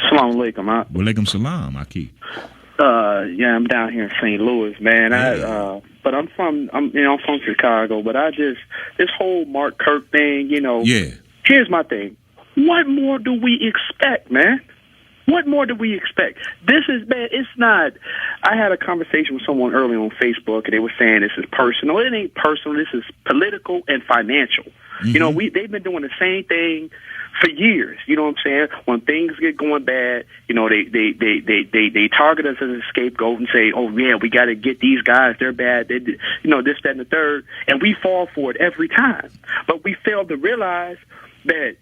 Salam alaikum. Walaikum salam, Aki. Yeah, I'm down here in St. Louis, man. Hey. But I'm from Chicago. But this whole Mark Kirk thing, Yeah. Here's my thing. What more do we expect, man? What more do we expect? This is bad. It's not. I had a conversation with someone earlier on Facebook, and they were saying this is personal. It ain't personal. This is political and financial. They've been doing the same thing for years. You know what I'm saying? When things get going bad, you know, they target us as a scapegoat and say, oh, yeah, we got to get these guys. They're bad. They, you know, this, that, and the third. And we fall for it every time. But we fail to realize that,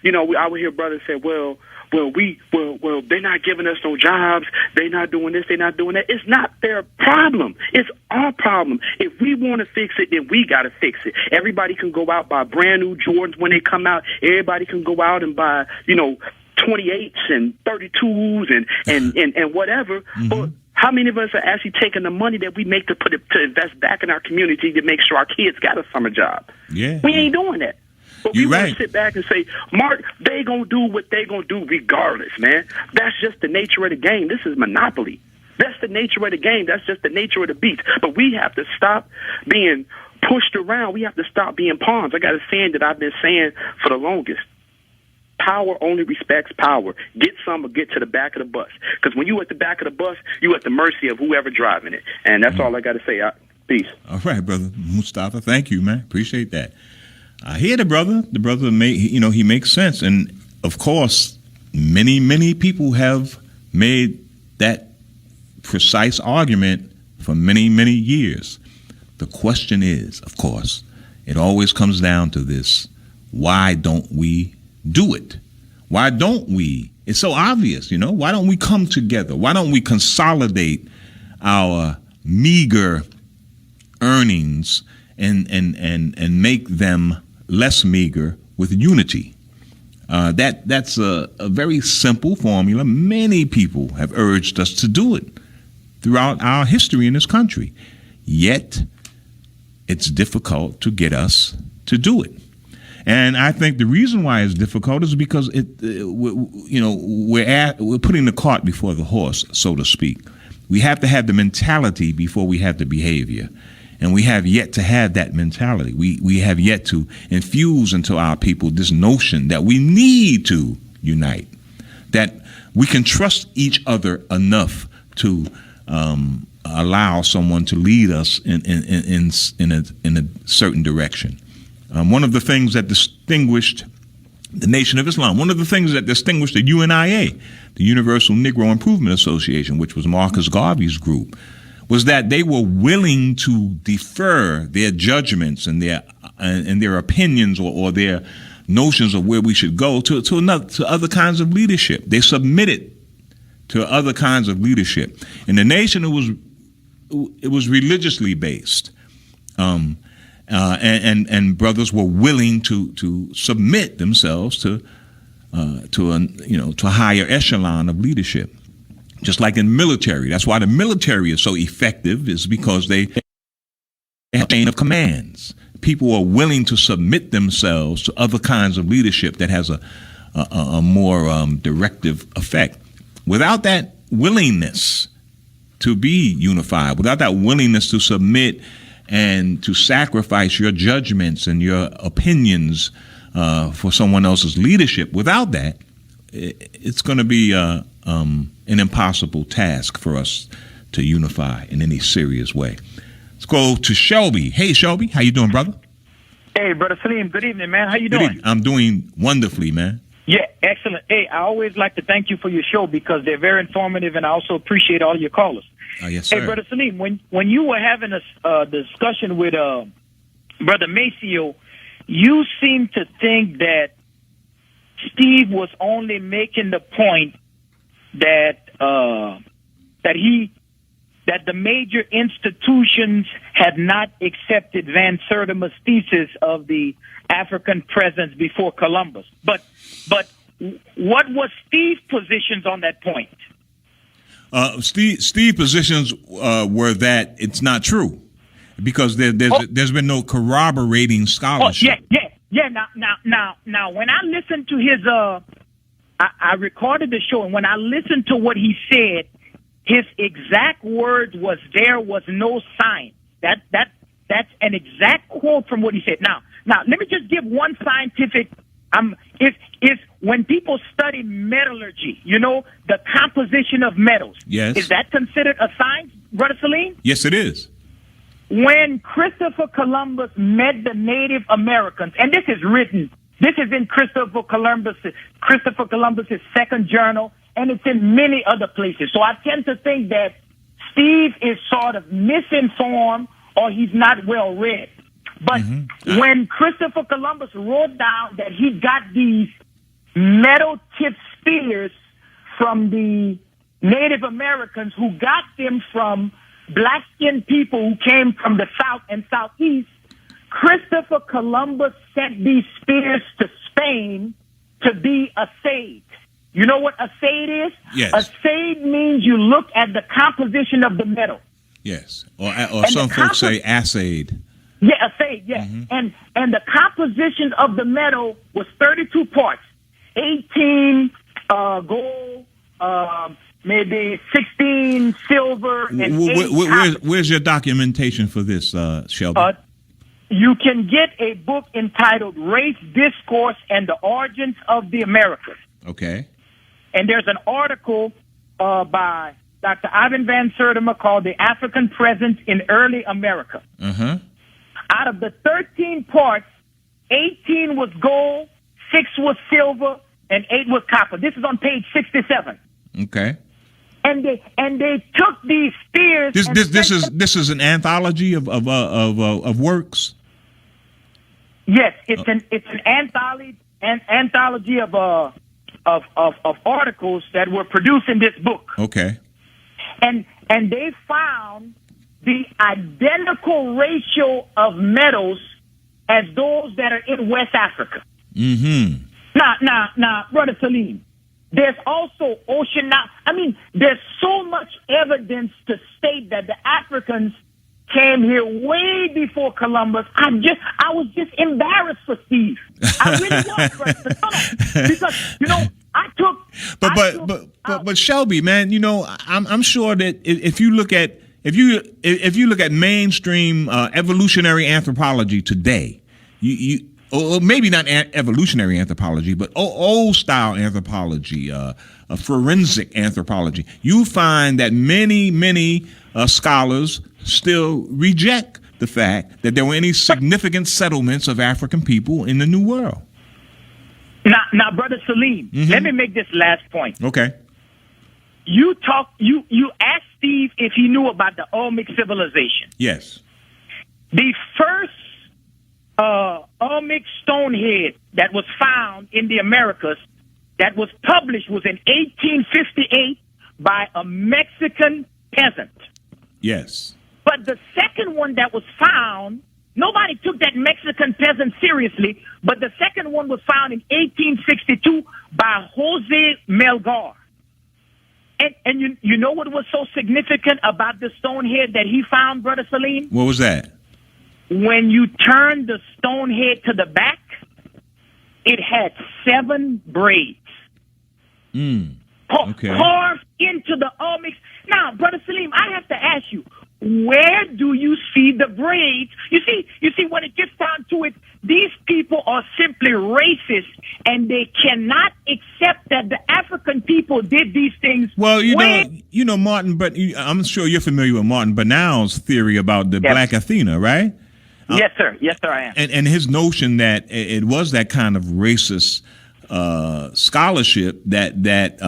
you know, I would hear brothers say, well, they're not giving us no jobs. They're not doing this. They're not doing that. It's not their problem. It's our problem. If we want to fix it, then we got to fix it. Everybody can go out, buy brand new Jordans when they come out. Everybody can go out and buy, you know, 28s and 32s and whatever. Mm-hmm. But how many of us are actually taking the money that we make to invest back in our community to make sure our kids got a summer job? Yeah. We ain't doing that. But we want to right. sit back and say, Mark, they going to do what they going to do regardless, man. That's just the nature of the game. This is Monopoly. That's the nature of the game. That's just the nature of the beast. But we have to stop being pushed around. We have to stop being pawns. I got a saying that I've been saying for the longest. Power only respects power. Get some or get to the back of the bus. Because when you at the back of the bus, you at the mercy of whoever driving it. And that's all I got to say. Peace. All right, brother Mustafa. Thank you, man. Appreciate that. I hear the brother. The brother, he makes sense. And, of course, many people have made that precise argument for many years. The question is, of course, it always comes down to this: why don't we do it? Why don't we? It's so obvious, you know. Why don't we come together? Why don't we consolidate our meager earnings and make them less meager with unity? That's a very simple formula. Many people have urged us to do it throughout our history in this country. Yet, it's difficult to get us to do it. And I think the reason why it's difficult is because we're putting the cart before the horse, so to speak. We have to have the mentality before we have the behavior. And we have yet to have that mentality. We have yet to infuse into our people this notion that we need to unite, that we can trust each other enough to allow someone to lead us in a certain direction. One of the things that distinguished the Nation of Islam, one of the things that distinguished the UNIA, the Universal Negro Improvement Association, which was Marcus Garvey's group, was that they were willing to defer their judgments and their opinions or their notions of where we should go to other kinds of leadership. They submitted to other kinds of leadership. In the Nation, it was religiously based, and brothers were willing to submit themselves to a higher echelon of leadership. Just like in military. That's why the military is so effective, is because they have a chain of commands. People are willing to submit themselves to other kinds of leadership that has a more directive effect. Without that willingness to be unified, without that willingness to submit and to sacrifice your judgments and your opinions for someone else's leadership, without that, it's going to be an impossible task for us to unify in any serious way. Let's go to Shelby. Hey, Shelby, how you doing, brother? Hey, Brother Salim, good evening, man. How you doing? I'm doing wonderfully, man. Yeah, excellent. Hey, I always like to thank you for your show because they're very informative, and I also appreciate all your callers. Yes, sir. Hey, Brother Salim, when you were having a discussion with Brother Maceo, you seemed to think that Steve was only making the point that the major institutions had not accepted Van Sertima's thesis of the African presence before Columbus. But what was Steve's positions on that point? Steve's positions were that it's not true because there's been no corroborating scholarship. Yeah. Now, when I listened to his, I recorded the show, and when I listened to what he said, his exact words was, "There was no sign." That's an exact quote from what he said. Now, let me just give one scientific. Is when people study metallurgy, the composition of metals. Yes. Is that considered a science, Brother Salim? Yes, it is. When Christopher Columbus met the Native Americans, and this is written This is in Christopher Columbus's second journal, and it's in many other places. So I tend to think that Steve is sort of misinformed or he's not well read. But when Christopher Columbus wrote down that he got these metal-tipped spears from the Native Americans who got them from black-skinned people who came from the South and Southeast, Christopher Columbus sent these spears to Spain to be assayed. You know what assayed is? Yes. Assayed means you look at the composition of the metal. Yes. Or some folks say assayed. Yeah, assayed, yeah. And the composition of the metal was 32 parts. 18 gold, maybe 16 silver, and 8 where's your documentation for this, Shelby? You can get a book entitled Race Discourse and the Origins of the Americas. Okay. And there's an article by Dr. Ivan Van Sertima called The African Presence in Early America. Out of the 13 parts, 18 was gold, 6 was silver, and 8 was copper. This is on page 67. Okay. And they took these spears. This is an anthology of works. Yes, it's an anthology of articles that were produced in this book. Okay. And they found the identical ratio of metals as those that are in West Africa. Now, Brother Salim, there's also there's so much evidence to state that the Africans came here way before Columbus. I was just embarrassed for Steve. I really was, because I took. But Shelby, man, I'm sure that if you look at mainstream evolutionary anthropology today, or maybe not evolutionary anthropology, but old style anthropology, forensic anthropology, you find that many scholars still reject the fact that there were any significant settlements of African people in the New World. Now, Brother Salim, let me make this last point. Okay. You asked Steve if he knew about the Olmec civilization. Yes. The first Olmec stonehead that was found in the Americas that was published was in 1858 by a Mexican peasant. Yes. But the second one that was found, nobody took that Mexican peasant seriously, but the second one was found in 1862 by Jose Melgar. And you know what was so significant about the stonehead that he found, Brother Salim? What was that? When you turn the stonehead to the back, it had 7 braids. Okay. Carved into the Olmec. Now, Brother Salim, I have to ask you, where do you see the braids? You see, when it gets down to it, these people are simply racist, and they cannot accept that the African people did these things. Well, you know, Martin, but I'm sure you're familiar with Martin Banal's theory about the Black Athena, right? Yes, sir. Yes, sir, I am. And his notion that it was that kind of racist scholarship that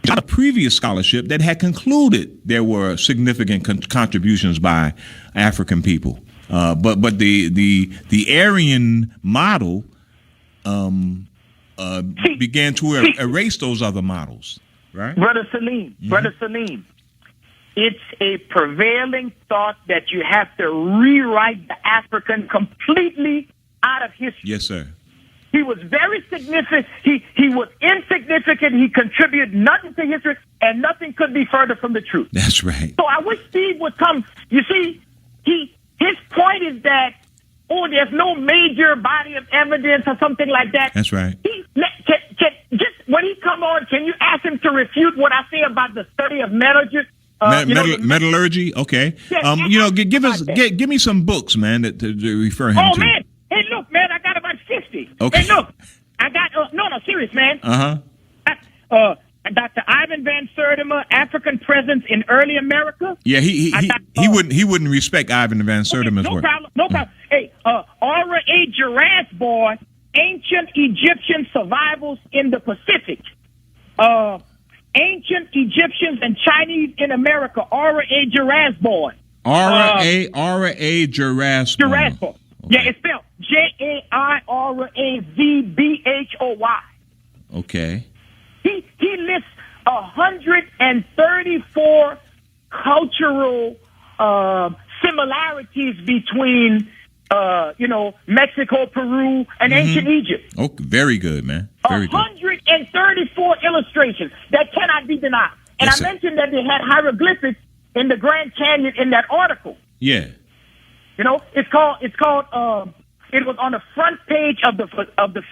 a previous scholarship that had concluded there were significant contributions by African people, but the Aryan model began to erase those other models, right? Brother Salim, it's a prevailing thought that you have to rewrite the African completely out of history. Yes, sir. He was very significant. He was insignificant. He contributed nothing to history, and nothing could be further from the truth. That's right. So I wish Steve would come. You see, his point is that, there's no major body of evidence or something like that. That's right. Just when he come on, can you ask him to refute what I say about the study of metallurgy? Metallurgy, okay. Yeah, give me some books, man, to refer him to. Oh man, hey, look, man, I got about 50. Okay. Hey, look, I got no, serious, man. Dr. Ivan Van Sertima, African Presence in Early America. Yeah, he wouldn't respect Ivan Van Sertima's work. No problem. Hey, Aura A. Girasse boy, Ancient Egyptian Survivals in the Pacific. Ancient Egyptians and Chinese in America, Aura A. Girasse boy. Aura A. Girasse boy. Girasse boy. Okay. Yeah, it's spelled Jairavzbhoy. Okay. He lists 134 cultural similarities between Mexico, Peru, and ancient Egypt. Oh, very good, man. Very 134 illustrations that cannot be denied. And I mentioned that they had hieroglyphics in the Grand Canyon in that article. Yeah. It was on the front page of the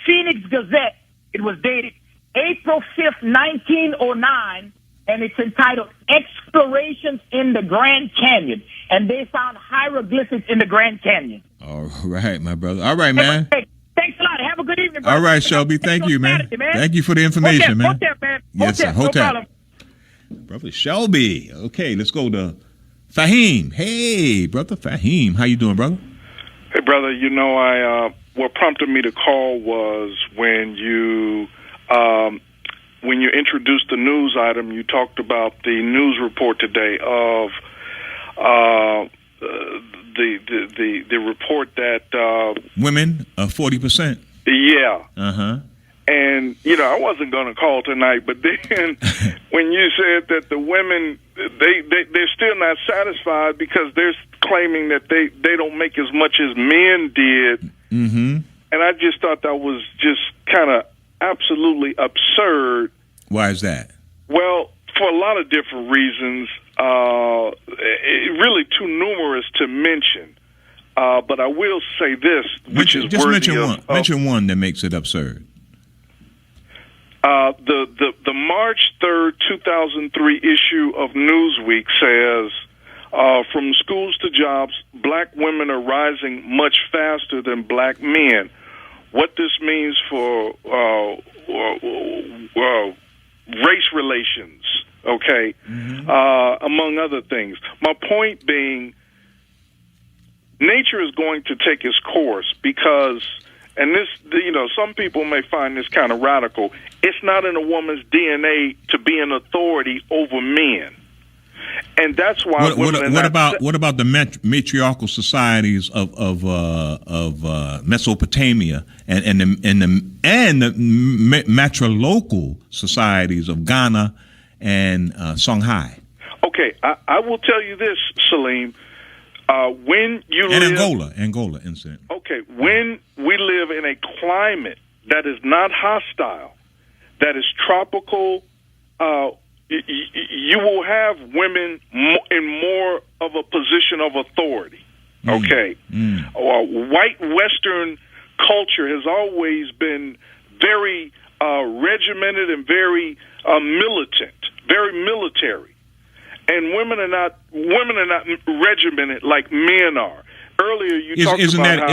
Phoenix Gazette. It was dated April 5th, 1909, and it's entitled Explorations in the Grand Canyon. And they found hieroglyphics in the Grand Canyon. All right, my brother. All right, man. Hey, thanks a lot. Have a good evening, brother. All right, Shelby. Thank you, man. Thank you for the information, man. Yes, sir. Hotel. Brother Shelby. Okay, let's go to Fahim. Hey, brother Fahim. How you doing, brother? Hey, brother. What prompted me to call was when you introduced the news item, you talked about the news report today of the report that women 40%. Yeah. And I wasn't going to call tonight, but then when you said that the women they're still not satisfied because they're claiming that they don't make as much as men did, and I just thought that was just kind of absolutely absurd. Why is that? Well, for a lot of different reasons, really too numerous to mention. But I will say this, which is just worthy mention one that makes it absurd. The March 3rd, 2003 issue of Newsweek says, from schools to jobs, black women are rising much faster than black men. What this means for race relations, okay, among other things. My point being, nature is going to take its course because, and this, some people may find this kind of radical, it's not in a woman's DNA to be an authority over men. And that's why. What about the matriarchal societies of Mesopotamia and the matrilocal societies of Ghana and Songhai? Okay, I will tell you this, Salim. When you live, Angola incident. Okay, when we live in a climate that is not hostile, that is tropical. You will have women in more of a position of authority, okay? White Western culture has always been very regimented and very militant, very military, and women are not regimented like men are. Earlier, you talked about how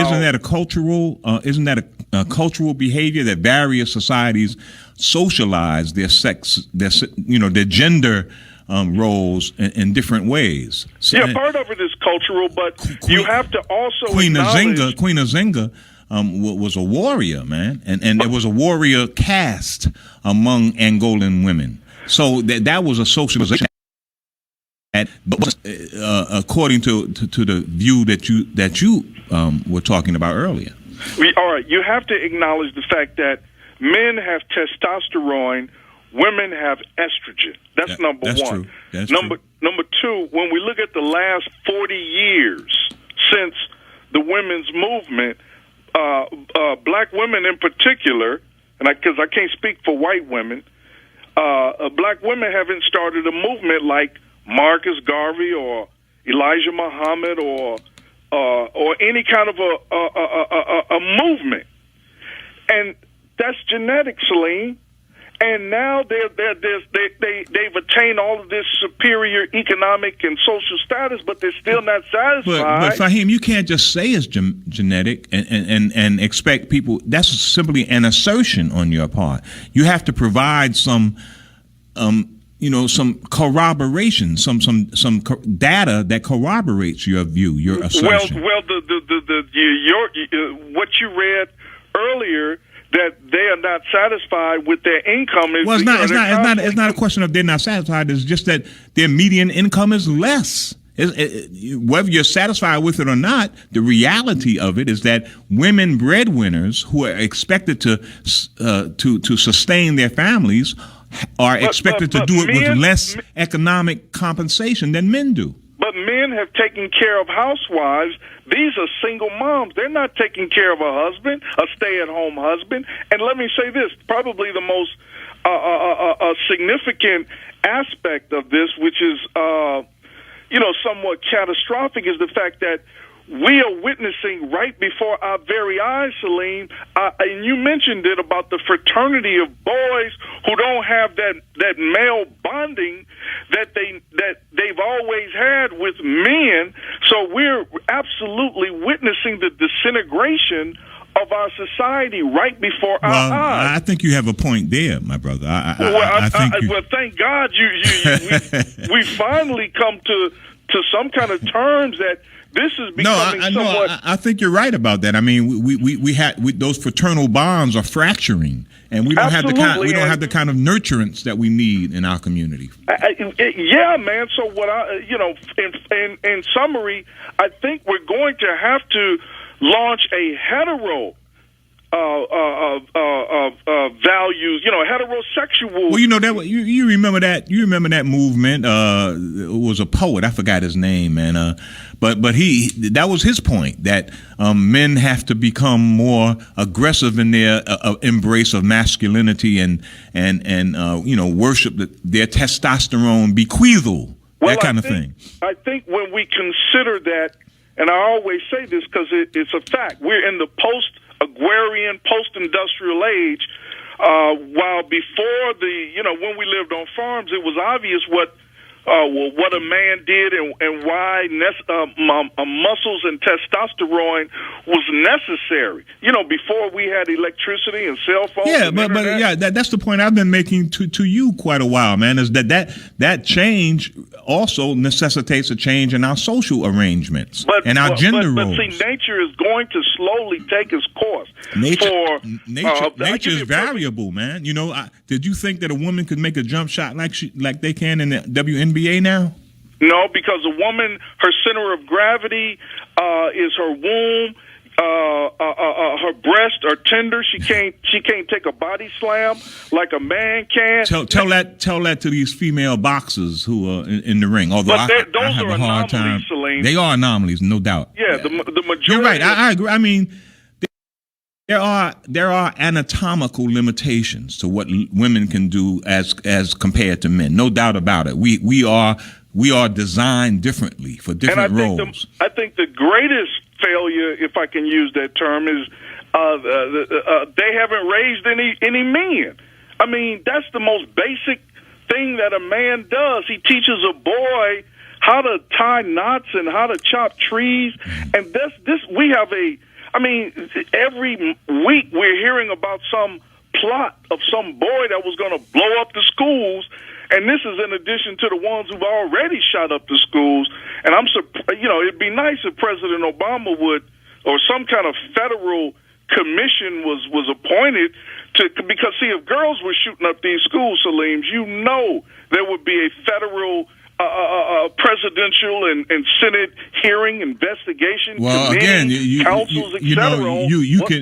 isn't that a cultural behavior that various societies socialize their sex, their gender roles in different ways. So, yeah, part of it is cultural, but you have to also Queen acknowledge Nzinga was a warrior, man, and there was a warrior caste among Angolan women. So that was a socialization. But according to the view that you were talking about earlier. All right, you have to acknowledge the fact that men have testosterone, women have estrogen. That's number one. True. That's number two, when we look at the last 40 years since the women's movement, black women in particular, and because I can't speak for white women, black women haven't started a movement like Marcus Garvey or Elijah Muhammad or any kind of a movement, and that's genetic, Salim. And now they've attained all of this superior economic and social status, but they're still not satisfied. But Fahim, you can't just say it's genetic and expect people. That's simply an assertion on your part. You have to provide some some corroboration, some data that corroborates your view, your assertion. Well, what you read earlier, that they are not satisfied with their income. Well, it's not a question of they're not satisfied. It's just that their median income is less. Whether you're satisfied with it or not, the reality of it is that women breadwinners who are expected to sustain their families are expected to do it with less economic compensation than men do. But men have taken care of housewives. These are single moms. They're not taking care of a husband, a stay-at-home husband. And let me say this, probably the most significant aspect of this, which is, somewhat catastrophic, is the fact that we are witnessing right before our very eyes, Salim, and you mentioned it about the fraternity of boys who don't have that male bonding that they've always had with men. So we're absolutely witnessing the disintegration of our society right before our eyes. I think you have a point there, my brother. Well, thank God we finally come to some kind of terms that this is becoming somewhat. I think you're right about that. I mean, we those fraternal bonds are fracturing, and we don't have the kind of nurturance that we need in our community. Yeah, man. So what in summary, I think we're going to have to launch a hetero values, heterosexual. Well, that you remember that. You remember that movement. It was a poet. I forgot his name, man. But that was his point, that men have to become more aggressive in their embrace of masculinity and worship their testosterone bequeathal, that kind of thing. I think when we consider that, and I always say this because it's a fact, we're in the post-agrarian, post-industrial age. While before when we lived on farms, it was obvious what a man did and why muscles and testosterone was necessary. Before we had electricity and cell phones. Yeah, but that's the point I've been making to you quite a while, man. Is that change also necessitates a change in our social arrangements and our gender roles. But see, nature is going to slowly take its course. Nature is variable, man. Did you think that a woman could make a jump shot like they can in the WNBA now? No, because a woman, her center of gravity is her womb. Her breasts are tender. She can't take a body slam like a man can. Tell that to these female boxers who are in the ring. Although I have a hard time. Salim. They are anomalies, no doubt. Yeah, the majority. You're right. I agree. I mean, there are anatomical limitations to what women can do as compared to men. No doubt about it. We are designed differently for different roles. I think the greatest failure, if I can use that term, is they haven't raised any men. I mean, that's the most basic thing that a man does. He teaches a boy how to tie knots and how to chop trees. And we have every week we're hearing about some plot of some boy that was going to blow up the schools. And this is in addition to the ones who've already shot up the schools. And I'm surprised, it'd be nice if President Obama would, or some kind of federal commission was appointed because see, if girls were shooting up these schools, Salim, there would be a federal presidential and Senate hearing, investigation, committee, councils, etc.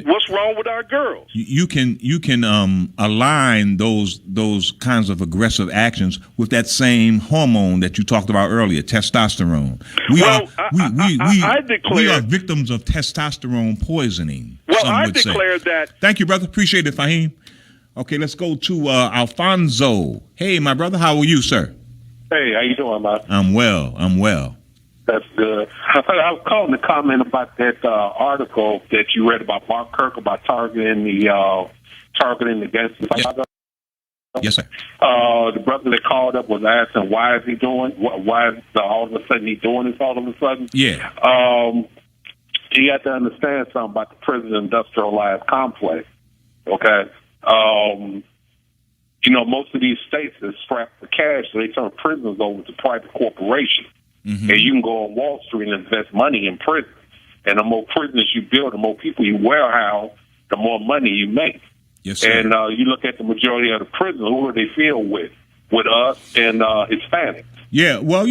What's wrong with our girls? You can align those kinds of aggressive actions with that same hormone that you talked about earlier, testosterone. We are victims of testosterone poisoning. Well, I declared that. Thank you, brother. Appreciate it, Fahim. Okay, let's go to Alfonso. Hey, my brother, how are you, sir? Hey, how you doing, man? I'm well. That's good. I was calling to comment about that article that you read about Mark Kirk about targeting against the Yes, sir. The brother that called up was asking why is he doing? Why is all of a sudden he's doing this? All of a sudden, yeah. You have to understand something about the prison industrialized complex. Okay. most of these states are strapped for cash, so they turn prisons over to private corporations. Mm-hmm. And you can go on Wall Street and invest money in prison. And the more prisoners you build, the more people you warehouse, the more money you make. Yes, sir. And you look at the majority of the prisoners, who are they filled with? With us and Hispanics. Yeah, well,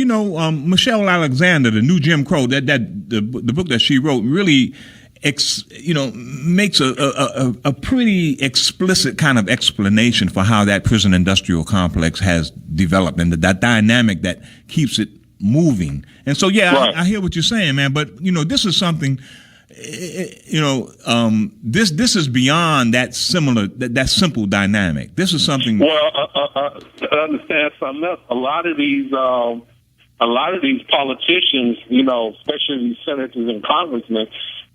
Michelle Alexander, the new Jim Crow, the book that she wrote really, makes a pretty explicit kind of explanation for how that prison industrial complex has developed and that dynamic that keeps it moving. And so, yeah, right. I hear what you're saying, man. But this is something. This is beyond that simple dynamic. This is something. Well, understand something else. A lot of these politicians, especially these senators and congressmen,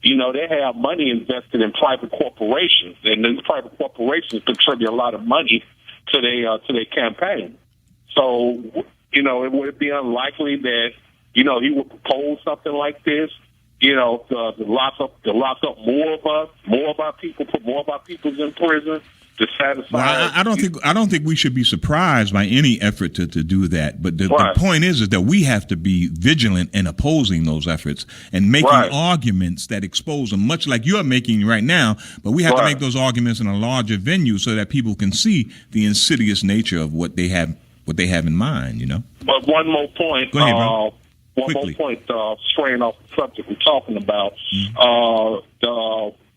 they have money invested in private corporations, and these private corporations contribute a lot of money to their campaign. So, it would be unlikely that he would propose something like this. To lock up more of our people, put more of our people in prison to satisfy. Well, I don't think we should be surprised by any effort to do that. But the point is that we have to be vigilant in opposing those efforts and making arguments that expose them, much like you're making right now. But we have to make those arguments in a larger venue so that people can see the insidious nature of what they have in mind. But one more point. Go ahead, bro. One Quickly. more point, straying off the subject we're talking about.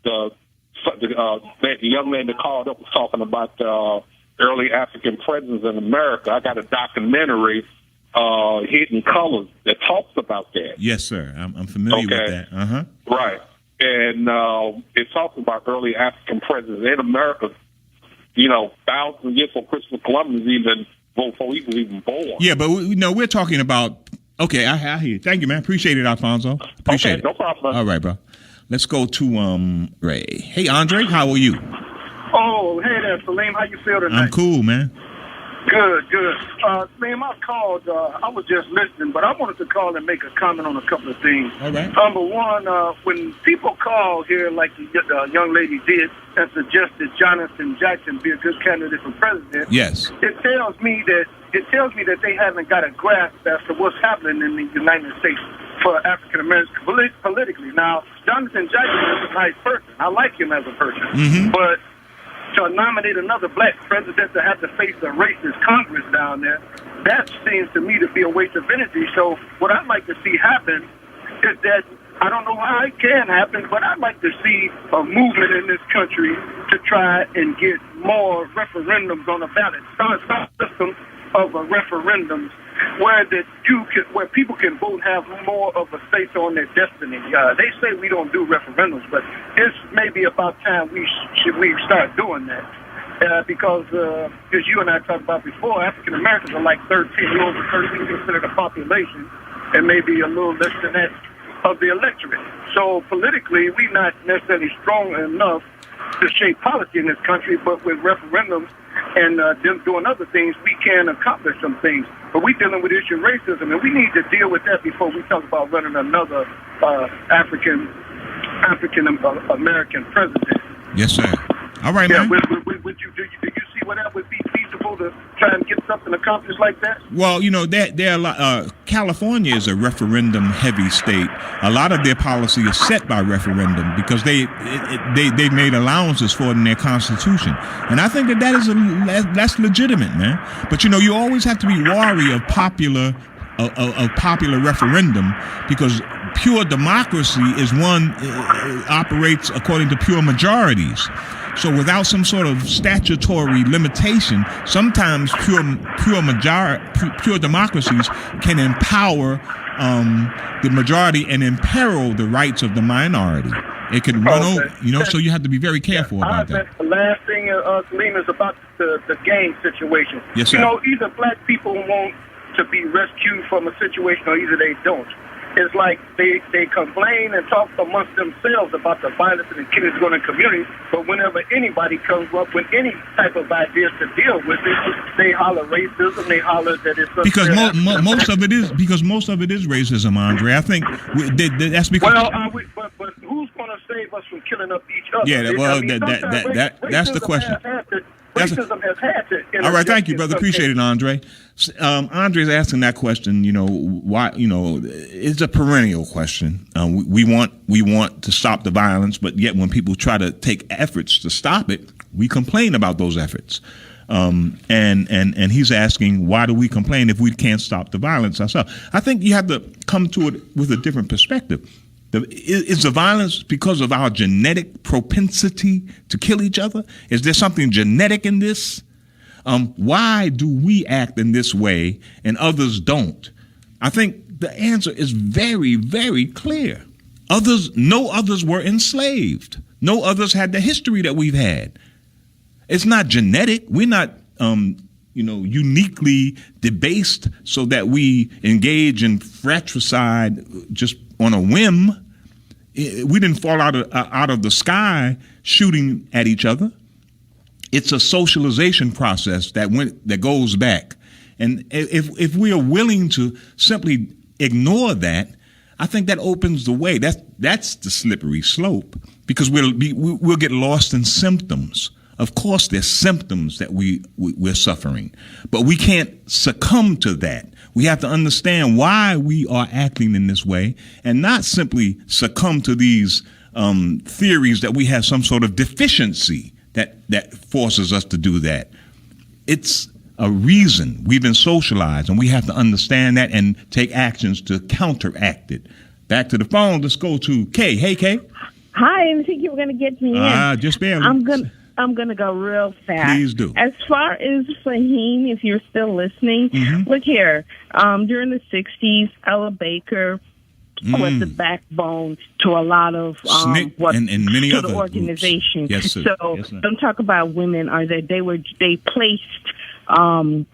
The young man that called up was talking about early African presence in America. I got a documentary, Hidden Colors, that talks about that. Yes, sir. I'm familiar with that. Uh-huh. Right. And it talks about early African presence in America, thousands of years before Christopher Columbus before he was even born. Yeah, but we're talking about. Okay, I hear you. Thank you, man. Appreciate it, Alfonso. Appreciate it. No problem. All right, bro. Let's go to Ray. Hey, Andre, how are you? Oh, hey there, Salim. How you feel tonight? I'm cool, man. Good. Salim, I called. I was just listening, but I wanted to call and make a comment on a couple of things. All right. Number one, when people call here, like the young lady did, and suggested Jonathan Jackson be a good candidate for president. Yes. It tells me that they haven't got a grasp as to what's happening in the United States for African Americans politically. Now, Jonathan Jackson is a nice person. I like him as a person. But to nominate another black president to have to face a racist Congress down there, that seems to me to be a waste of energy. So what I'd like to see happen is that, I don't know how it can happen, but I'd like to see a movement in this country to try and get more referendums on the ballot. Start a system of referendums where people can vote, have more of a say on their destiny. They say we don't do referendums, but it's maybe about time we start doing that. Because as you and I talked about before, African Americans are like 13% of the population, and maybe a little less than that of the electorate. So politically, we're not necessarily strong enough to shape policy in this country, but with referendums and them doing other things, we can accomplish some things. But we're dealing with issue of racism, and we need to deal with that before we talk about running another African American president. Yes, sir. All right, man. Do you see what that would be feasible to try and get something accomplished like that? Well, there are a lot. California is a referendum-heavy state. A lot of their policy is set by referendum because they made allowances for it in their constitution, and I think that's legitimate, man. But you always have to be wary of popular referendum because pure democracy is one operates according to pure majorities. So without some sort of statutory limitation, sometimes pure democracies can empower the majority and imperil the rights of the minority. It can run over, so you have to be very careful about that. The last thing, Salim, is about the gang situation. Yes, sir. Either black people want to be rescued from a situation or either they don't. It's like they complain and talk amongst themselves about the violence and the killings going in the community, but whenever anybody comes up with any type of ideas to deal with it, they holler racism, they holler that it's because most of it is racism, Andre. I think that's because. Well, but who's going to save us from killing up each other? Yeah, well, that's the question. racism has had to. All right, thank you, brother. Appreciate it, Andre. Andre's asking that question. Why? It's a perennial question. We want to stop the violence, but yet when people try to take efforts to stop it, we complain about those efforts. And he's asking, why do we complain if we can't stop the violence ourselves? I think you have to come to it with a different perspective. Is the violence because of our genetic propensity to kill each other? Is there something genetic in this? Why do we act in this way and others don't? I think the answer is very, very clear. No others were enslaved. No others had the history that we've had. It's not genetic. We're not, uniquely debased so that we engage in fratricide just on a whim. We didn't fall out of the sky shooting at each other. It's a socialization process that goes back. And if we are willing to simply ignore that, I think that opens the way. That's the slippery slope, because we'll get lost in symptoms. Of course, there's symptoms that we're suffering, but we can't succumb to that. We have to understand why we are acting in this way and not simply succumb to these theories that we have some sort of deficiency that forces us to do that. It's a reason. We've been socialized, and we have to understand that and take actions to counteract it. Back to the phone. Let's go to Kay. Hey, Kay. Hi, I didn't think you were going to get me in. Just barely. I'm gonna go real fast. Please do. As far as Fahim, if you're still listening, look here. During the 60s, Ella Baker was the backbone to a lot of and many to other the organization. Yes, sir. So yes, sir. don't talk about women. They placed Martin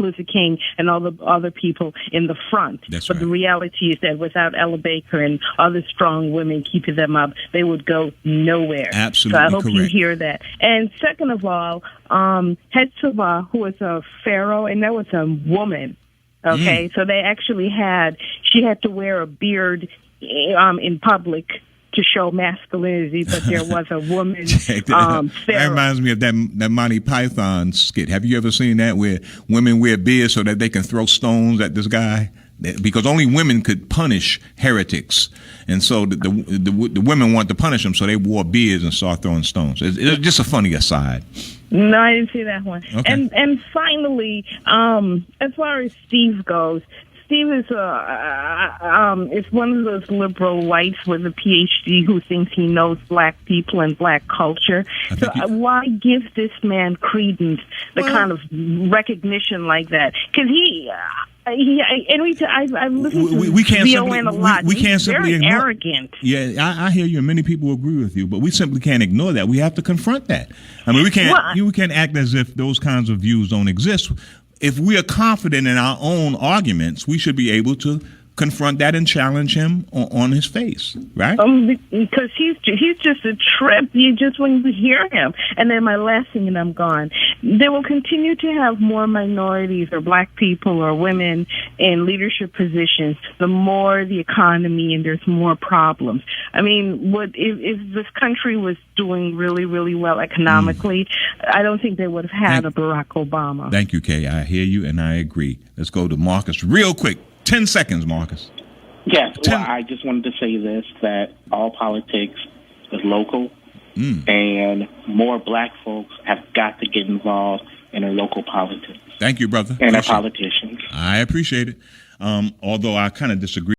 Luther King and all the other people in the front. That's but right. The reality is that without Ella Baker and other strong women keeping them up, they would go nowhere. Absolutely So I hope correct. you hear that. And second of all, Hetzibah, who was a pharaoh, and that was a woman. Okay, so they actually she had to wear a beard in public to show masculinity, but there was a woman That pharaoh. reminds me of that Monty Python skit. Have you ever seen that, where women wear beards so that they can throw stones at this guy? Because only women could punish heretics, and so the women wanted to punish them, so they wore beards and started throwing stones. It's just a funny aside. No, I didn't see that one. Okay. And finally, as far as Steve goes, Steve is one of those liberal whites with a PhD who thinks he knows black people and black culture. So why give this man credence, the kind of recognition like that? Because I've listened to VON a lot. We can't simply very ignore. Arrogant. Yeah, I hear you, and many people agree with you, but we simply can't ignore that. We have to confront that. I mean, we can't act as if those kinds of views don't exist. If we are confident in our own arguments, we should be able to confront that and challenge him on his face, right? Because he's just a trip. You just when you hear him. And then my last thing, and I'm gone. They will continue to have more minorities or black people or women in leadership positions, the more the economy and there's more problems. I mean, if this country was doing really, really well economically, I don't think they would have had a Barack Obama. Thank you, Kay. I hear you, and I agree. Let's go to Marcus real quick. 10 seconds, Marcus. Yes, well, I just wanted to say this, that all politics is local, and more black folks have got to get involved in their local politics. Thank you, brother. And their politicians. I appreciate it. Although I kind of disagree.